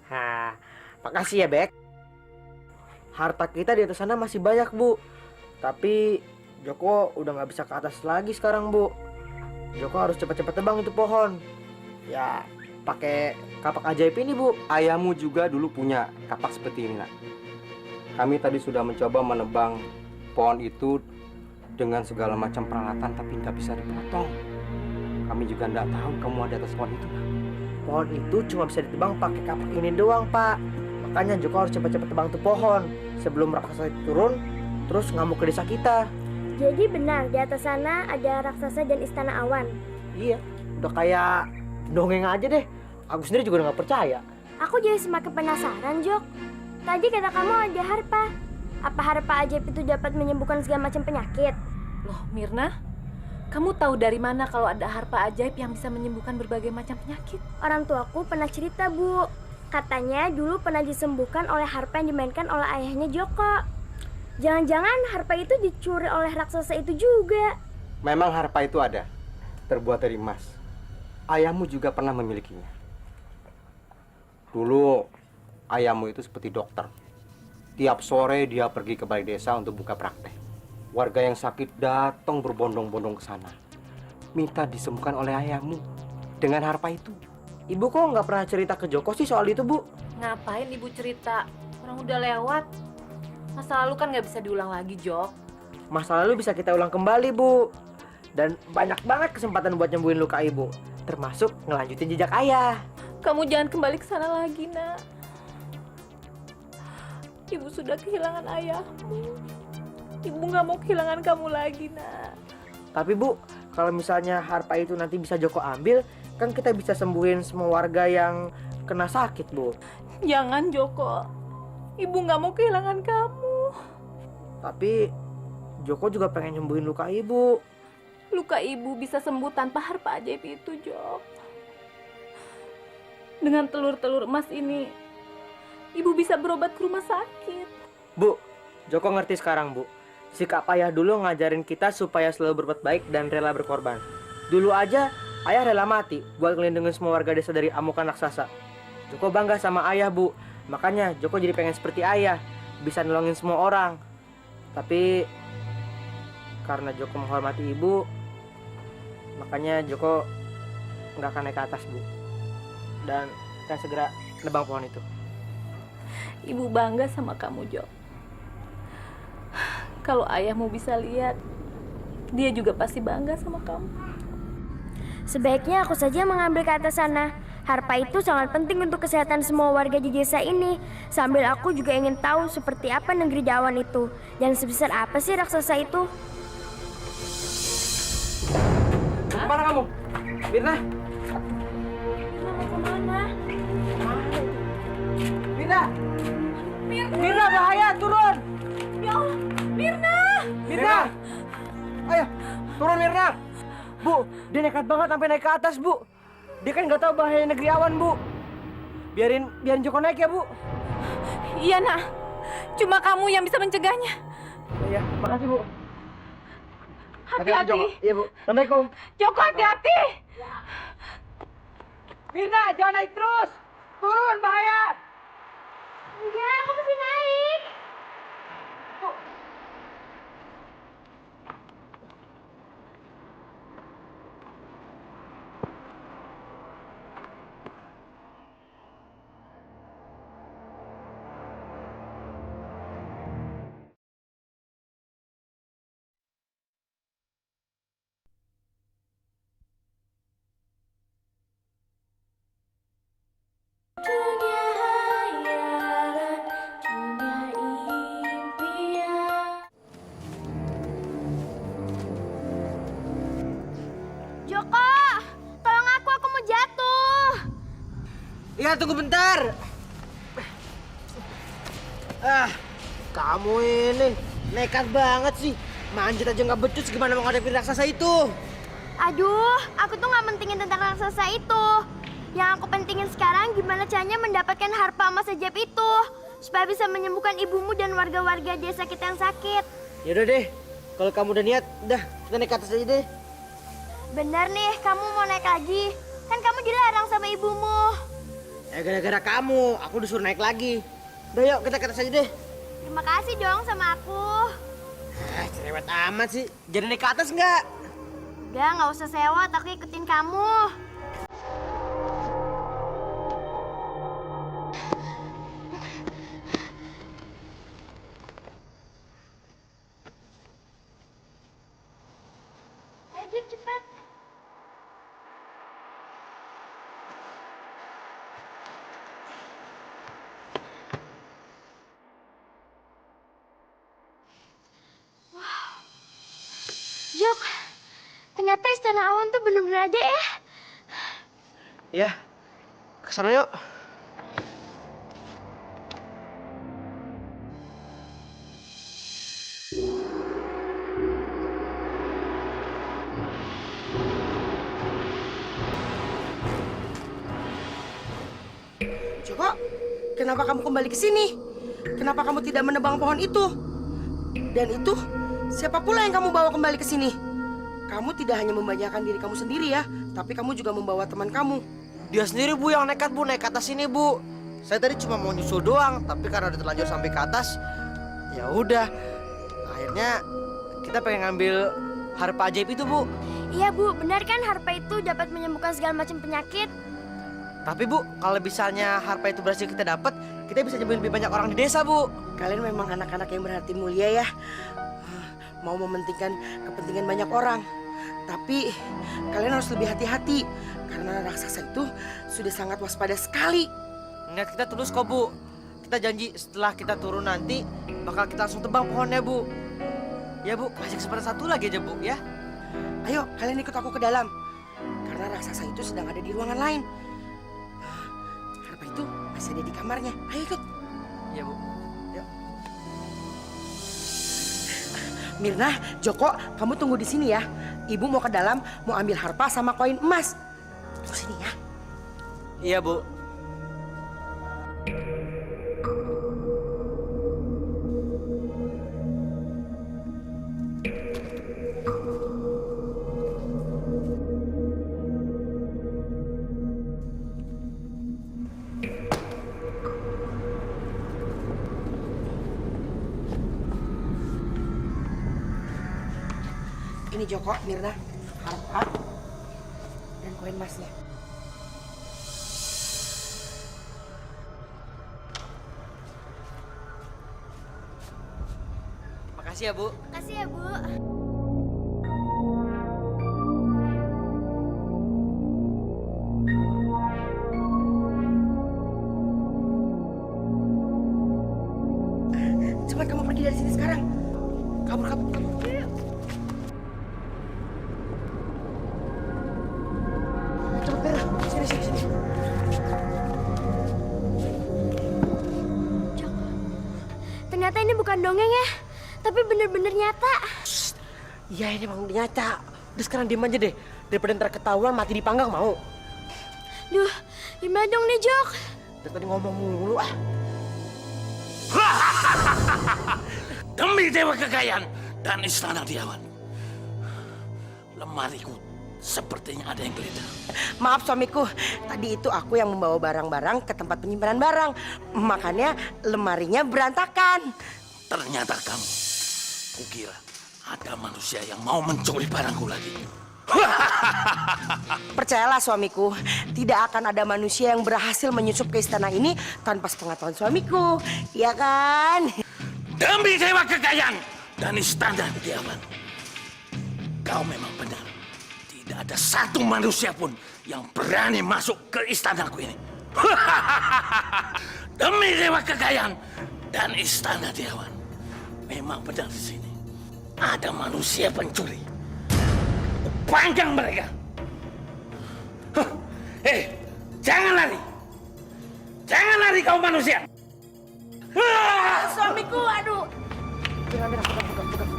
Nah, makasih ya, Bek. Harta kita di atas sana masih banyak, Bu. Tapi Joko udah nggak bisa ke atas lagi sekarang, Bu. Joko harus cepat-cepat tebang itu pohon. Ya, pakai kapak ajaib ini, Bu. Ayahmu juga dulu punya kapak seperti ini, Nak. Kami tadi sudah mencoba menebang pohon itu dengan segala macam peralatan, tapi nggak bisa dipotong. Kami juga nggak tahu kamu ada atas pohon itu, Nak. Pohon itu cuma bisa ditebang pakai kapak ini doang, Pak. Makanya Joko harus cepat-cepat tebang tuh pohon sebelum raksasa itu turun terus ngamuk ke desa kita. Jadi benar, di atas sana ada raksasa dan istana awan. Iya, udah kayak dongeng aja deh. Aku sendiri juga udah nggak percaya. Aku jadi semakin penasaran, Jok. Tadi kata kamu ada harpa. Apa harpa ajaib itu dapat menyembuhkan segala macam penyakit? Loh, Mirna, kamu tahu dari mana kalau ada harpa ajaib yang bisa menyembuhkan berbagai macam penyakit? Orang tuaku pernah cerita, Bu. Katanya dulu pernah disembuhkan oleh harpa yang dimainkan oleh ayahnya Joko. Jangan-jangan harpa itu dicuri oleh raksasa itu juga. Memang harpa itu ada, terbuat dari emas. Ayahmu juga pernah memilikinya. Dulu ayahmu itu seperti dokter. Tiap sore dia pergi ke balai desa untuk buka praktek. Warga yang sakit datang berbondong-bondong ke sana, minta disembuhkan oleh ayahmu dengan harpa itu. Ibu kok nggak pernah cerita ke Joko sih soal itu, Bu? Ngapain ibu cerita? Orang udah lewat. Masa lalu kan nggak bisa diulang lagi, Jok. Masa lalu bisa kita ulang kembali, Bu. Dan banyak banget kesempatan buat nyembuhin luka ibu. Termasuk ngelanjutin jejak ayah. Kamu jangan kembali ke sana lagi, Nak. Ibu sudah kehilangan ayahmu. Ibu nggak mau kehilangan kamu lagi, Nak. Tapi, Bu, kalau misalnya harpa itu nanti bisa Joko ambil, kan kita bisa sembuhin semua warga yang kena sakit, Bu. Jangan, Joko. Ibu nggak mau kehilangan kamu. Tapi Joko juga pengen nyembuhin luka ibu. Luka ibu bisa sembuh tanpa harpa ajaib itu, Jok. Dengan telur-telur emas ini, ibu bisa berobat ke rumah sakit. Bu, Joko ngerti sekarang, Bu. Sikap ayah dulu ngajarin kita supaya selalu berbuat baik dan rela berkorban. Dulu aja ayah rela mati buat ngelindungin semua warga desa dari amukan raksasa. Joko bangga sama ayah, Bu. Makanya Joko jadi pengen seperti ayah, bisa nolongin semua orang. Tapi karena Joko menghormati ibu, makanya Joko nggak akan naik ke atas, Bu. Dan akan segera nebang pohon itu. Ibu bangga sama kamu, Jok. Kalau ayahmu bisa lihat, dia juga pasti bangga sama kamu. Sebaiknya aku saja mengambil ke atas sana. Harpa itu sangat penting untuk kesehatan semua warga di desa ini. Sambil aku juga ingin tahu seperti apa negeri Dawan itu. Dan sebesar apa sih raksasa itu? Kemana kamu? Mirna? Mau kemana? Mirna! Mirna, bahaya! Turun! Ya Allah, Mirna! Mirna! Ayo, turun Mirna! Bu, dia nekat banget sampai naik ke atas, Bu. Dia kan nggak tahu bahaya negeri awan, Bu. Biarin Joko naik ya, Bu. Iya, Nak. Cuma kamu yang bisa mencegahnya. Iya, makasih, Bu. Hati-hati. Joko. Iya, Bu. Assalamualaikum. Joko, hati-hati. Mirna, jangan naik terus. Turun, bahaya. Enggak, aku masih naik. Ya tunggu bentar. Kamu ini nekat banget sih. Manjat aja nggak becus, gimana mau ngadepin raksasa itu? Aduh, aku tuh nggak mentingin tentang raksasa itu. Yang aku pentingin sekarang gimana caranya mendapatkan harpa emas ajaib itu. Supaya bisa menyembuhkan ibumu dan warga-warga desa kita yang sakit. Yaudah deh, kalau kamu udah niat, udah kita naik ke atas aja deh. Bener nih, kamu mau naik lagi. Kan kamu dilarang sama ibumu. Ya gara-gara kamu, aku disuruh naik lagi. Udah yuk, kita ke atas aja deh. Terima kasih dong sama aku. Cerewet amat sih. Jadi naik ke atas nggak? Udah, nggak usah sewot, aku ikutin kamu. Ayo cepat. Jok, ternyata Istana Awan tuh bener-bener ada ya. Ya, kesana yuk. Joko, kenapa kamu kembali ke sini? Kenapa kamu tidak menebang pohon itu? Dan itu, siapa pula yang kamu bawa kembali ke sini? Kamu tidak hanya membahayakan diri kamu sendiri ya, tapi kamu juga membawa teman kamu. Dia sendiri Bu yang nekat Bu, naik ke atas sini Bu. Saya tadi cuma mau nyusul doang, tapi karena udah terlanjur sampai ke atas, ya udah. Akhirnya kita pengen ngambil harpa ajaib itu Bu. Iya Bu, benar kan harpa itu dapat menyembuhkan segala macam penyakit? Tapi Bu, kalau misalnya harpa itu berhasil kita dapat, kita bisa nyembuhin lebih banyak orang di desa Bu. Kalian memang anak-anak yang berhati mulia ya. Mau mementingkan kepentingan banyak orang. Tapi kalian harus lebih hati-hati karena raksasa itu sudah sangat waspada sekali. Niat kita tulus kok Bu. Kita janji setelah kita turun nanti bakal kita langsung tebang pohonnya Bu. Ya Bu, kasih kesempatan satu lagi aja Bu ya. Ayo kalian ikut aku ke dalam. Karena raksasa itu sedang ada di ruangan lain. Harpa itu masih ada di kamarnya. Ayo ikut. Iya Bu. Yuk. Mirna, Joko, kamu tunggu di sini ya. Ibu mau ke dalam, mau ambil harpa sama koin emas. Tunggu sini ya. Iya Bu. Ini Joko, Mirna, harpa dan koin emasnya. Makasih ya Bu. Makasih ya Bu. Cepat kamu pergi dari sini sekarang. Kabur, kabur, kabur. Cepat Mirna, sini, sini, sini. Ternyata ini bukan dongeng ya, tapi bener-bener nyata. Iya ini memang nyata. Udah sekarang diem aja deh. Daripada ntar ketahuan mati dipanggang mau. Duh, gimana dong nih Jok? Dari tadi ngomong mulu ah. Demi Dewa Kekayaan dan Istana Diawan, lemariku sepertinya ada yang geledah. Maaf suamiku, tadi itu aku yang membawa barang-barang ke tempat penyimpanan barang. Makanya lemarinya berantakan. Ternyata kamu, kukira ada manusia yang mau mencuri barangku lagi. Percayalah suamiku, tidak akan ada manusia yang berhasil menyusup ke istana ini tanpa sepengetahuan suamiku. Iya kan? Demi Dewa Kekayaan dan Istana Diawan, kau memang benar. Tidak ada satu manusia pun yang berani masuk ke istanaku ini. Demi Dewa Kekayaan dan Istana Diawan, memang benar di sini ada manusia pencuri. Panggang mereka. Hei, jangan lari. Jangan lari kau manusia! Suamiku, aduh. Mirna, pegang.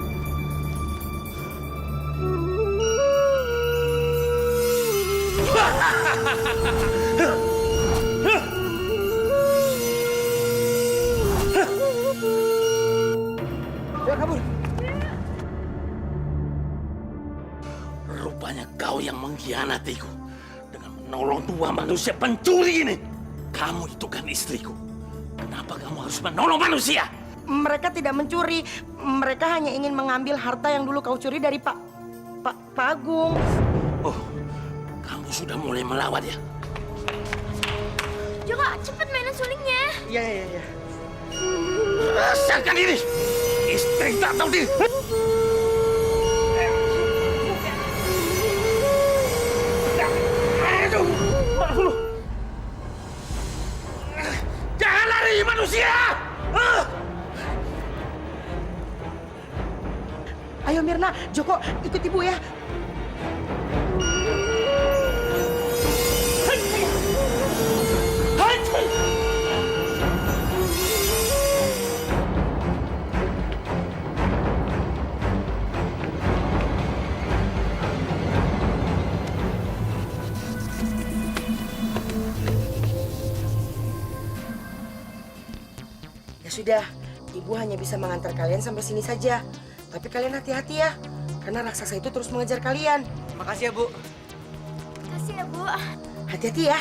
Ya kabur. Rupanya kau yang mengkhianatiku dengan menolong dua manusia pencuri ini. Kamu itu kan istriku. Kenapa kamu harus menolong manusia? Mereka tidak mencuri. Mereka hanya ingin mengambil harta yang dulu kau curi dari Pak Agung. Oh, kamu sudah mulai melawan ya? Joko, cepet mainan sulingnya. Iya. Rasakan ini! Istri tak tahu diri! Aduh! Jangan lari manusia! Ayo Mirna, Joko ikut ibu ya. Ya sudah, ibu hanya bisa mengantar kalian sampai sini saja. Tapi kalian hati-hati ya, karena raksasa itu terus mengejar kalian. Makasih ya, Bu. Makasih ya, Bu. Hati-hati ya.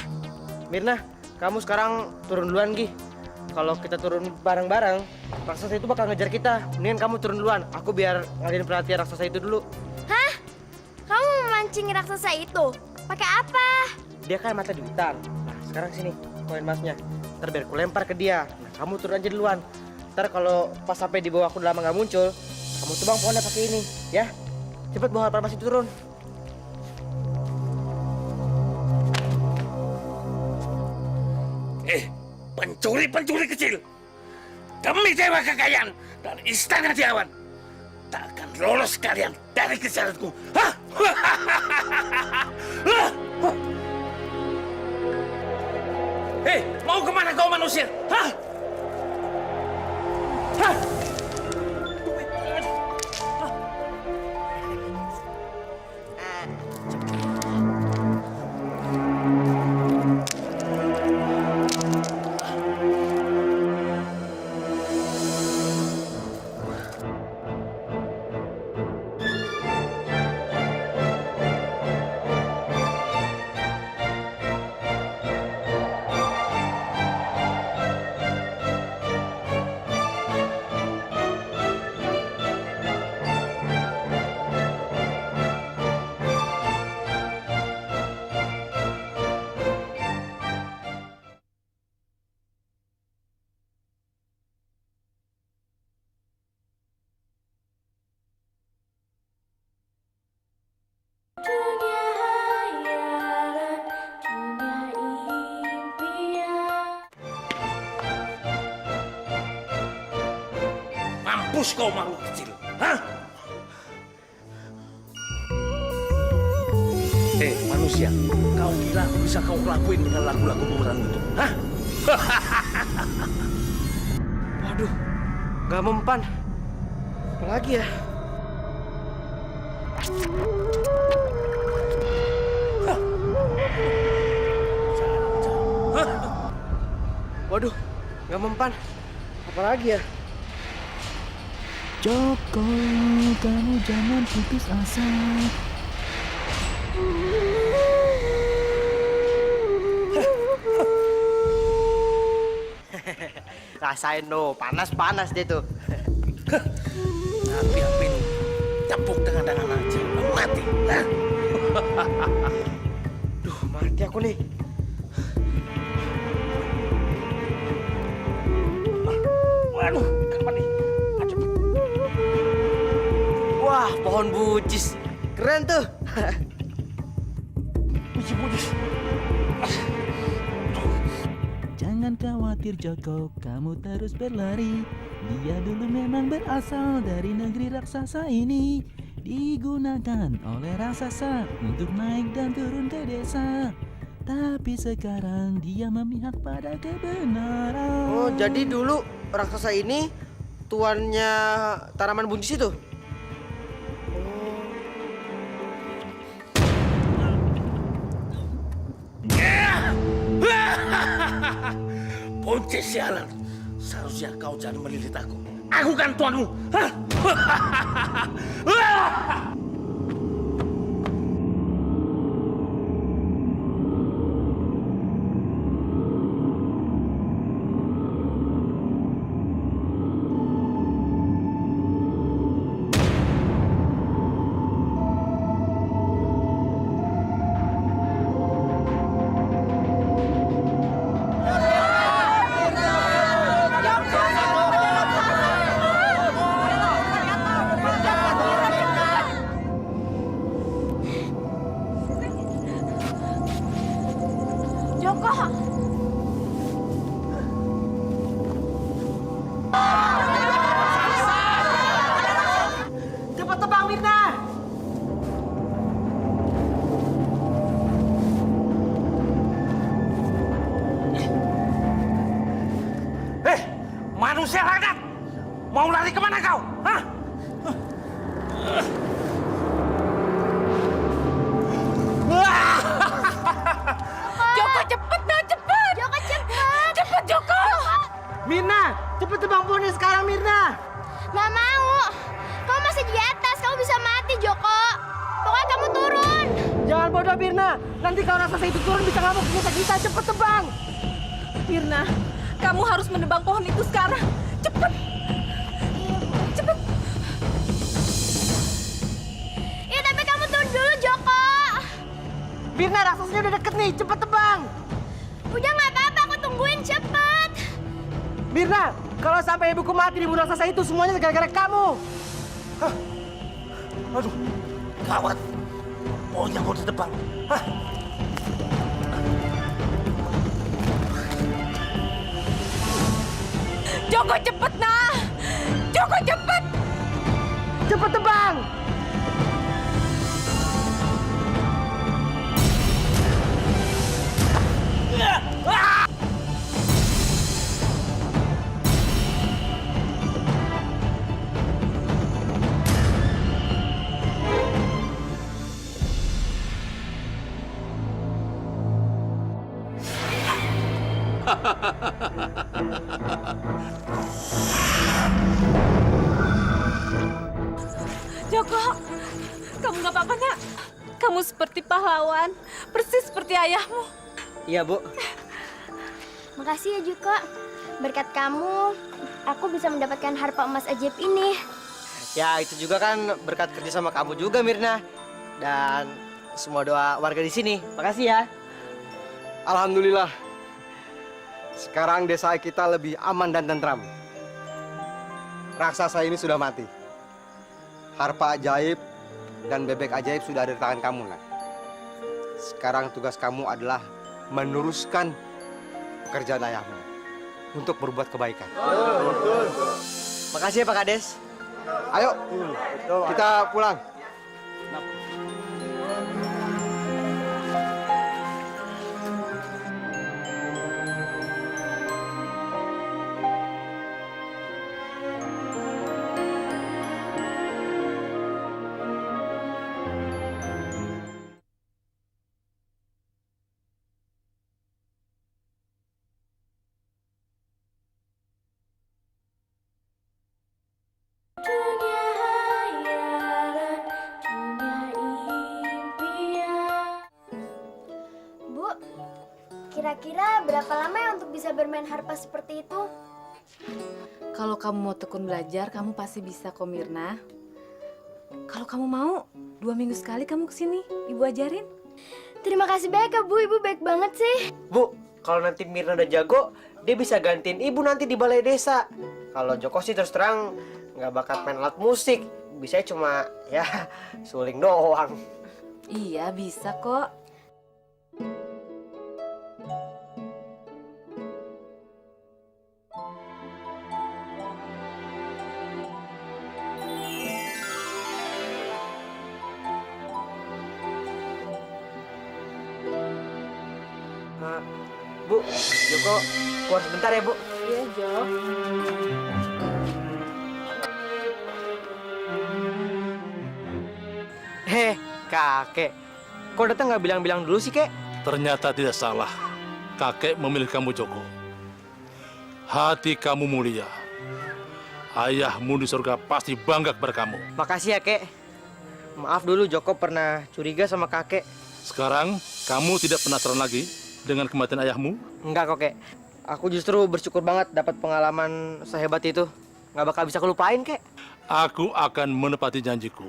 Mirna, kamu sekarang turun duluan, Gi. Kalau kita turun bareng-bareng, raksasa itu bakal ngejar kita. Mendingan kamu turun duluan. Aku biar ngalihin perhatian raksasa itu dulu. Hah? Kamu memancing raksasa itu? Pakai apa? Dia kan mata duitan. Nah, sekarang sini, koin emasnya. Ntar biar aku lempar ke dia. Nah, kamu turun aja duluan. Ntar kalau pas sampai di bawah aku udah lama nggak muncul, kamu tebang pohonnya pakai ini, ya. Cepet bawa emas itu turun. Pencuri-pencuri kecil! Demi dewa kekayaan dan istana Diawan, tak akan lolos kalian dari kejaranku. Hah? Hei, mau kemana kau manusia? Hah? Hah? Mampus kau makhluk kecil, hah? Manusia, kau kira aku bisa kau lakuin dengan lagu-lagu bumerang itu, hah? Waduh, nggak mempan. Apalagi ya? Waduh, nggak mempan. Apalagi ya? Joko, kamu jangan putus asa. Rasain lo, panas-panas deh tuh. Api-api ini tepuk dengan tangan aja, mati. Hah? Duh, mati aku nih. Waduh, kapan nih? Aduh. Wah, pohon bucis. Keren tuh. Bucis. Jangan khawatir Joko, kamu terus berlari. Dia dulu memang berasal dari negeri raksasa ini. Digunakan oleh raksasa untuk naik dan turun ke desa. Tapi sekarang dia memihak pada kebenaran. Oh, jadi dulu raksasa ini tuannya tanaman buncis itu? Buncis sialan. Seharusnya kau jangan melilit aku. Aku kan tuanmu. Hah? Joko! Cepat tebang, Mirna! Manusia ladat! Mau lari kemana kau? Hah? Joko cepet nah cepet. Joko cepet! Cepet Joko. Mirna, cepet tebang pohonnya sekarang, Mirna! Gak mau! Kamu masih di atas, kamu bisa mati, Joko! Pokoknya kamu turun! Jangan bodoh, Mirna! Nanti kalau raksasa itu turun bisa ngamuk kita, cepet tebang! Mirna, kamu harus menebang pohon itu sekarang. Cepet. Cepet. Ya tapi kamu turun dulu, Joko! Mirna, raksasanya udah deket nih, cepet tebang! Udah nggak apa-apa, aku tungguin cepet! Mirna, kalau sampai ibuku mati dibunuh raksasa itu semuanya gara-gara kamu! Hah? Aduh, gawat. Pohonnya mau ditebang. Hah? Joko cepet nah. Joko cepet. Cepet tebang! Joko, kamu nggak apa-apa nak? Kamu seperti pahlawan, persis seperti ayahmu. Iya, Bu. Makasih ya, Joko. Berkat kamu, aku bisa mendapatkan harpa emas ajaib ini. Ya, itu juga kan berkat kerja sama kamu juga, Mirna. Dan semua doa warga di sini. Makasih ya. Alhamdulillah. Sekarang desa kita lebih aman dan tentram. Raksasa ini sudah mati. Harpa ajaib dan bebek ajaib sudah ada di tangan kamu, nak. Sekarang tugas kamu adalah meneruskan pekerjaan ayahmu untuk berbuat kebaikan. Makasih ya, Pak Kades. Ayo, kita pulang. Bu, kira-kira berapa lama ya untuk bisa bermain harpa seperti itu? Kalau kamu mau tekun belajar, kamu pasti bisa kok, Mirna. Kalau kamu mau, 2 minggu sekali kamu kesini, Ibu ajarin. Terima kasih banyak ya, Bu. Ibu baik banget sih. Bu, kalau nanti Mirna udah jago, dia bisa gantiin ibu nanti di balai desa. Kalau Joko sih terus terang nggak bakat main alat musik. Bisa cuma ya suling doang. Iya, bisa kok. Bu, Joko keluar sebentar ya, Bu. Iya, Jok. Kakek. Kok datang nggak bilang-bilang dulu sih, Kek? Ternyata tidak salah. Kakek memilih kamu, Joko. Hati kamu mulia. Ayahmu di surga pasti bangga kepada kamu. Makasih ya, Kek. Maaf dulu Joko pernah curiga sama kakek. Sekarang, kamu tidak penasaran lagi dengan kematian ayahmu? Enggak kok, Kek. Aku justru bersyukur banget dapat pengalaman sehebat itu. Nggak bakal bisa kelupain, Kek. Aku akan menepati janjiku.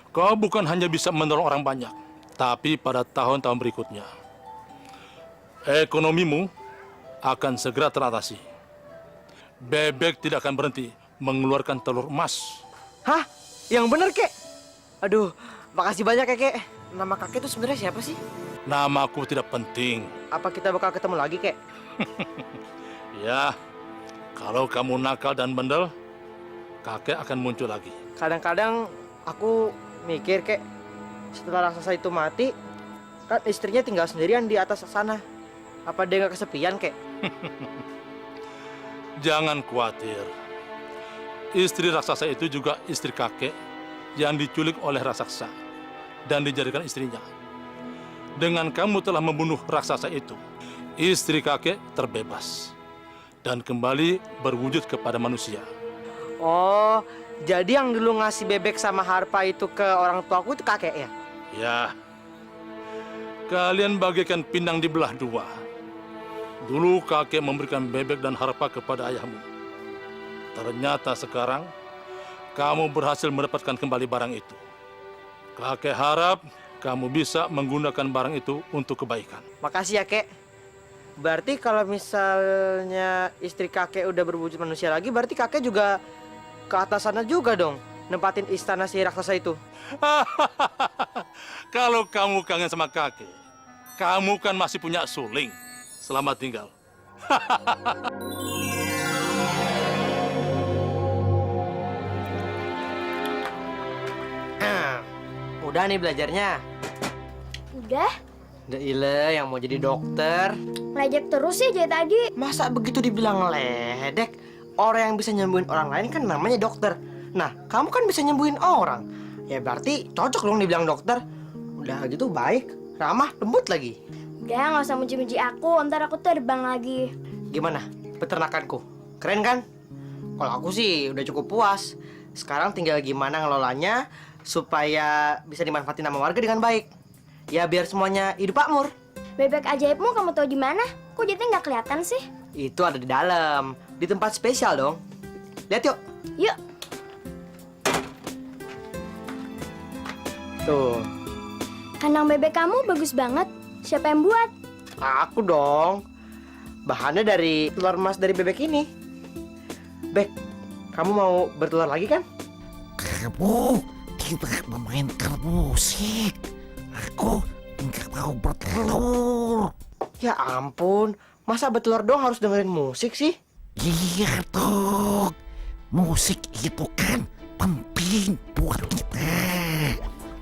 Kau bukan hanya bisa menolong orang banyak, tapi pada tahun-tahun berikutnya, ekonomimu akan segera teratasi. Bebek tidak akan berhenti mengeluarkan telur emas. Hah? Yang bener, Kek? Aduh, makasih banyak ya, Kek. Nama kakek itu sebenarnya siapa sih? Namaku tidak penting. Apa kita bakal ketemu lagi, Kek? Ya, kalau kamu nakal dan bandel, kakek akan muncul lagi. Kadang-kadang aku mikir, Kek, setelah raksasa itu mati, kan istrinya tinggal sendirian di atas sana. Apa dia nggak kesepian, Kek? Jangan khawatir. Istri raksasa itu juga istri kakek yang diculik oleh raksasa dan dijadikan istrinya. Dengan kamu telah membunuh raksasa itu, istri kakek terbebas dan kembali berwujud kepada manusia. Oh, jadi yang dulu ngasih bebek sama harpa itu ke orang tuaku itu kakek ya? Ya, kalian bagaikan pindang dibelah dua. Dulu kakek memberikan bebek dan harpa kepada ayahmu. Ternyata sekarang kamu berhasil mendapatkan kembali barang itu. Kakek harap kamu bisa menggunakan barang itu untuk kebaikan. Makasih ya, Kek. Berarti kalau misalnya istri kakek udah berwujud manusia lagi, berarti kakek juga ke atas sana juga dong, nempatin istana si raksasa itu. Kalau kamu kangen sama kakek, kamu kan masih punya suling. Selamat tinggal. Udah nih belajarnya. Udah, Udah ile yang mau jadi dokter. ngajak terus ya dari tadi. Masa begitu dibilang ledek? Orang yang bisa nyembuhin orang lain kan namanya dokter. Nah, kamu kan bisa nyembuhin orang. Ya berarti cocok dong dibilang dokter. Udah gitu baik, ramah, lembut lagi. Udah, nggak usah muji-muji aku, ntar aku terbang lagi. Gimana peternakanku? Keren kan? Kalau aku sih udah cukup puas. Sekarang tinggal gimana ngelolanya supaya bisa dimanfaatin sama warga dengan baik. Ya biar semuanya hidup makmur. Bebek ajaibmu kamu tahu di mana? Kok jadi nggak kelihatan sih? Itu ada di dalam, di tempat spesial dong. Lihat yuk. Yuk. Tuh, Kandang bebek kamu bagus banget. Siapa yang buat? aku dong. Bahannya dari telur emas dari bebek ini. Bek, kamu mau bertelur lagi kan? Kamu tidak memainkan musik. Aku nggak mau bertelur. Ya ampun, masa bertelur dong harus dengerin musik sih? Iya dong. Musik itu kan penting buat kita.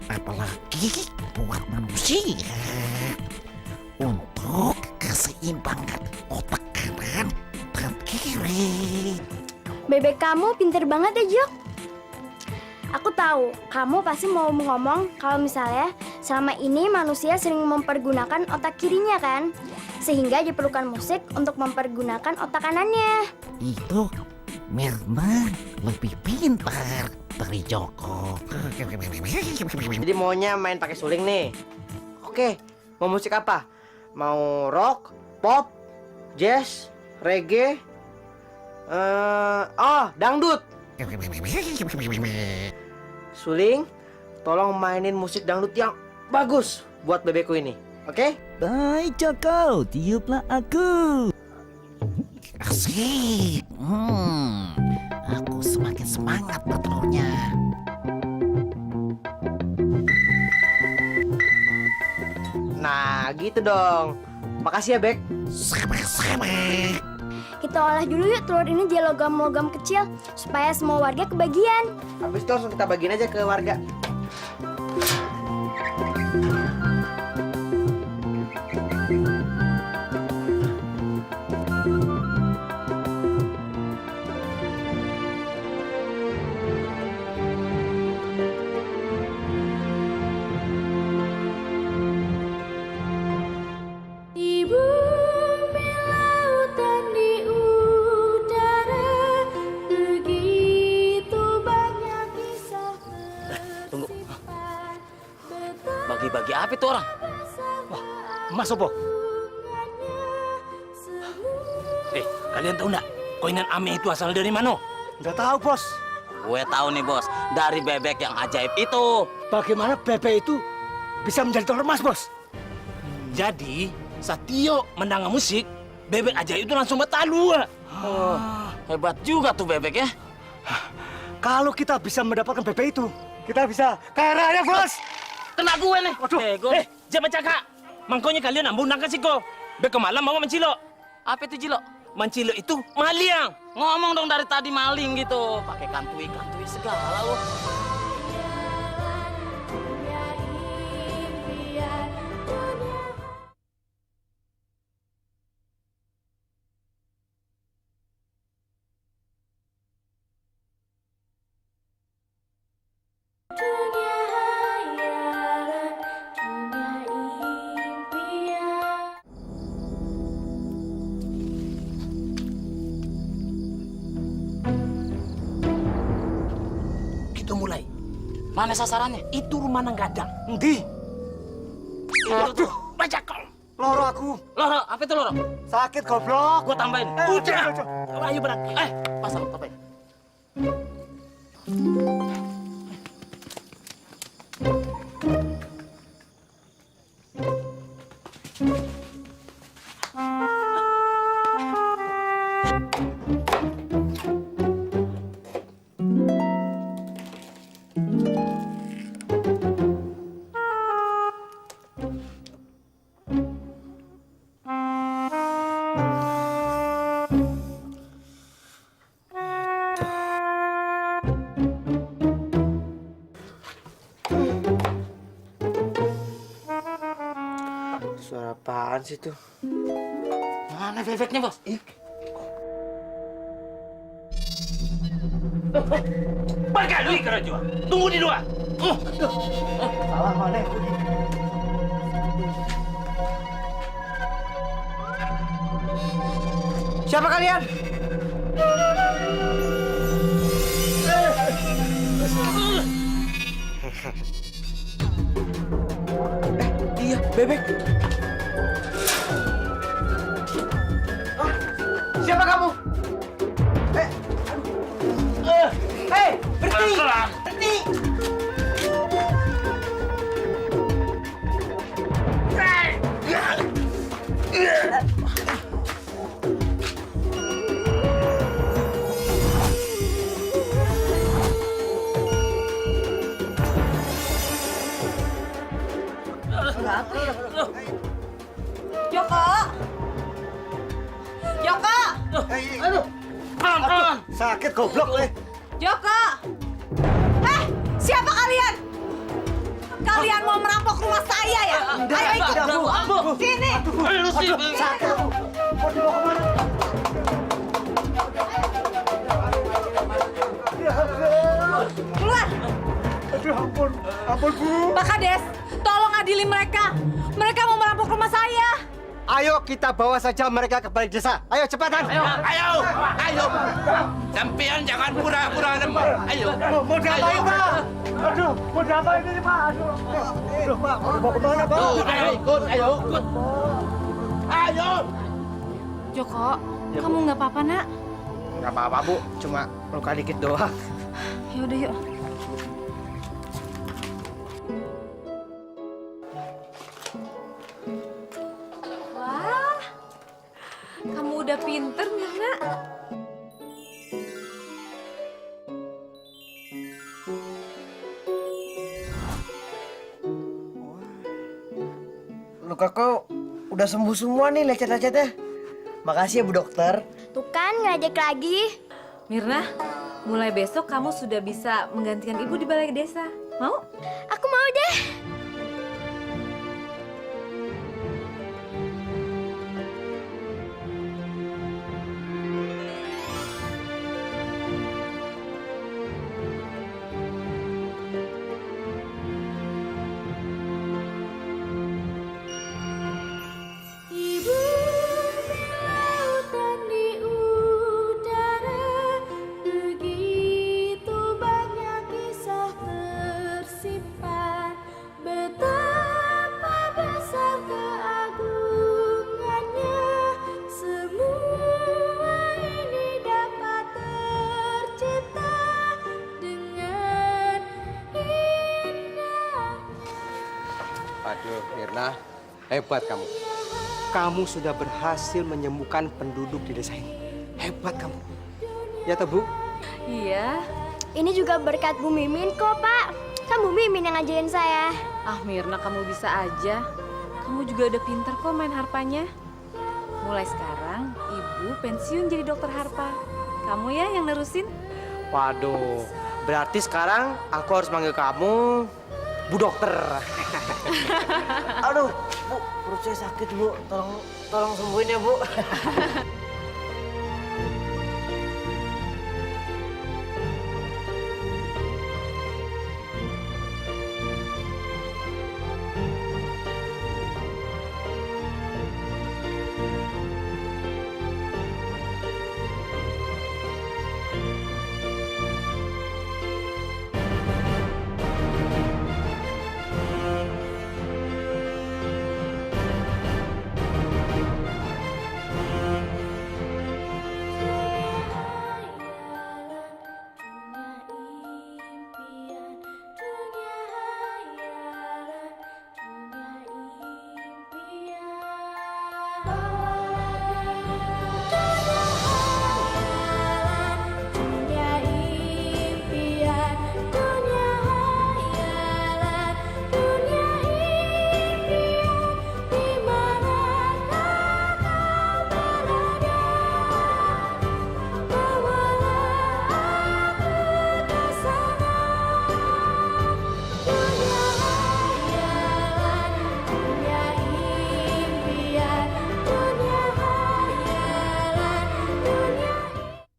Apalagi buat manusia. Untuk keseimbangan otak kanan dan kiri. Bebek kamu pinter banget ya, Jok. Aku tahu, kamu pasti mau ngomong kalau misalnya selama ini manusia sering mempergunakan otak kirinya kan? Sehingga diperlukan musik untuk mempergunakan otak kanannya. Itu Mirna lebih pintar dari Joko. Jadi maunya main pakai suling nih. Oke, mau musik apa? Mau rock, pop, jazz, reggae, dangdut. Suling, tolong mainin musik dangdut yang bagus buat bebekku ini. Oke? Baik Joko, tiuplah aku. Asik. Aku semakin semangat bertelurnya. Nah, gitu dong. Makasih ya, Bek. Sama-sama. Kita olah dulu yuk telur ini jadi logam-logam kecil supaya semua warga kebagian. Habis itu langsung kita bagiin aja ke warga. Apa itu orang? Mas Opo. Kalian tahu nggak? Koinan Ame itu asal dari mana? Nggak tahu, Bos. Gue tahu nih bos, dari bebek yang ajaib itu. Bagaimana bebek itu bisa menjadi telur emas, Bos? Jadi, Satio menang musik, bebek ajaib itu langsung betalu. Oh, hebat juga tuh bebek ya. Kalau kita bisa mendapatkan bebek itu, kita bisa kaya raya, Bos. Kena gue nih. Waduh. Jangan cakap. Mangkonya kalian ambung nangka sih kok. Beko malam mau mencilo. Apa itu Jilo? Mencilo itu maliang. Ngomong dong dari tadi maling gitu. Pakai kantui segala loh. Kita mulai. Mana sasarannya? Itu rumah nang gadang. Endi? Itu tuh. Baca kau. Loro aku. Loro, apa itu loro? Sakit goblok. Gua tambahin. Udah. Ayo berangkat. Pasang topeng. Suara apaan sih tuh? Mana bebeknya bos? Berkali kerajaan. Tunggu di luar. Salah mana? Siapa kalian? Iya, bebek. Siapa kamu? Berhenti! Berhenti! Joko! Joko! Aduh, sakit goblok, weh. Joko! Siapa kalian? Kalian mau merampok rumah saya ya? Ayo ikut. Sini. Lu sih. Sakit aku. Mau dibawa kemana? Keluar. Aduh, ampun. Ampun, Bu. Pak Kades, tolong adili mereka. Mereka mau merampok rumah saya. Ayo kita bawa saja mereka ke balai desa. Ayo cepatan. Ayo. Sampean jangan pura-pura lemah. Ayo. Mau diapain, Pak? Aduh, mau diapain ini, Pak? Aduh, Pak, mau dibawa kemana, Pak? Ayo ikut. Ayo. Joko, kamu nggak apa-apa nak? Nggak apa-apa, Bu. Cuma luka dikit doang. Yaudah yuk. Wah, kamu udah pinter Mirna. Luka kau udah sembuh semua nih lecet-lecetnya. Makasih ya Bu Dokter. Tuh kan ngajak lagi. Mirna, mulai besok kamu sudah bisa menggantikan ibu di balai desa. Mau? Aku mau deh. Begitu banyak kisah tersimpan. Hebat kamu. Kamu sudah berhasil menyembuhkan penduduk di desa ini. Hebat kamu. Ya toh, Bu? Iya. Ini juga berkat Bu Mimin kok, Pak. Kan Bu Mimin yang ngajarin saya. Ah Mirna, kamu bisa aja. Kamu juga udah pinter kok main harpanya. Mulai sekarang, Ibu pensiun jadi dokter harpa. Kamu ya yang nerusin. Waduh, berarti sekarang aku harus manggil kamu Bu Dokter. Aduh, Bu, perut saya sakit, Bu. Tolong sembuhin ya, Bu.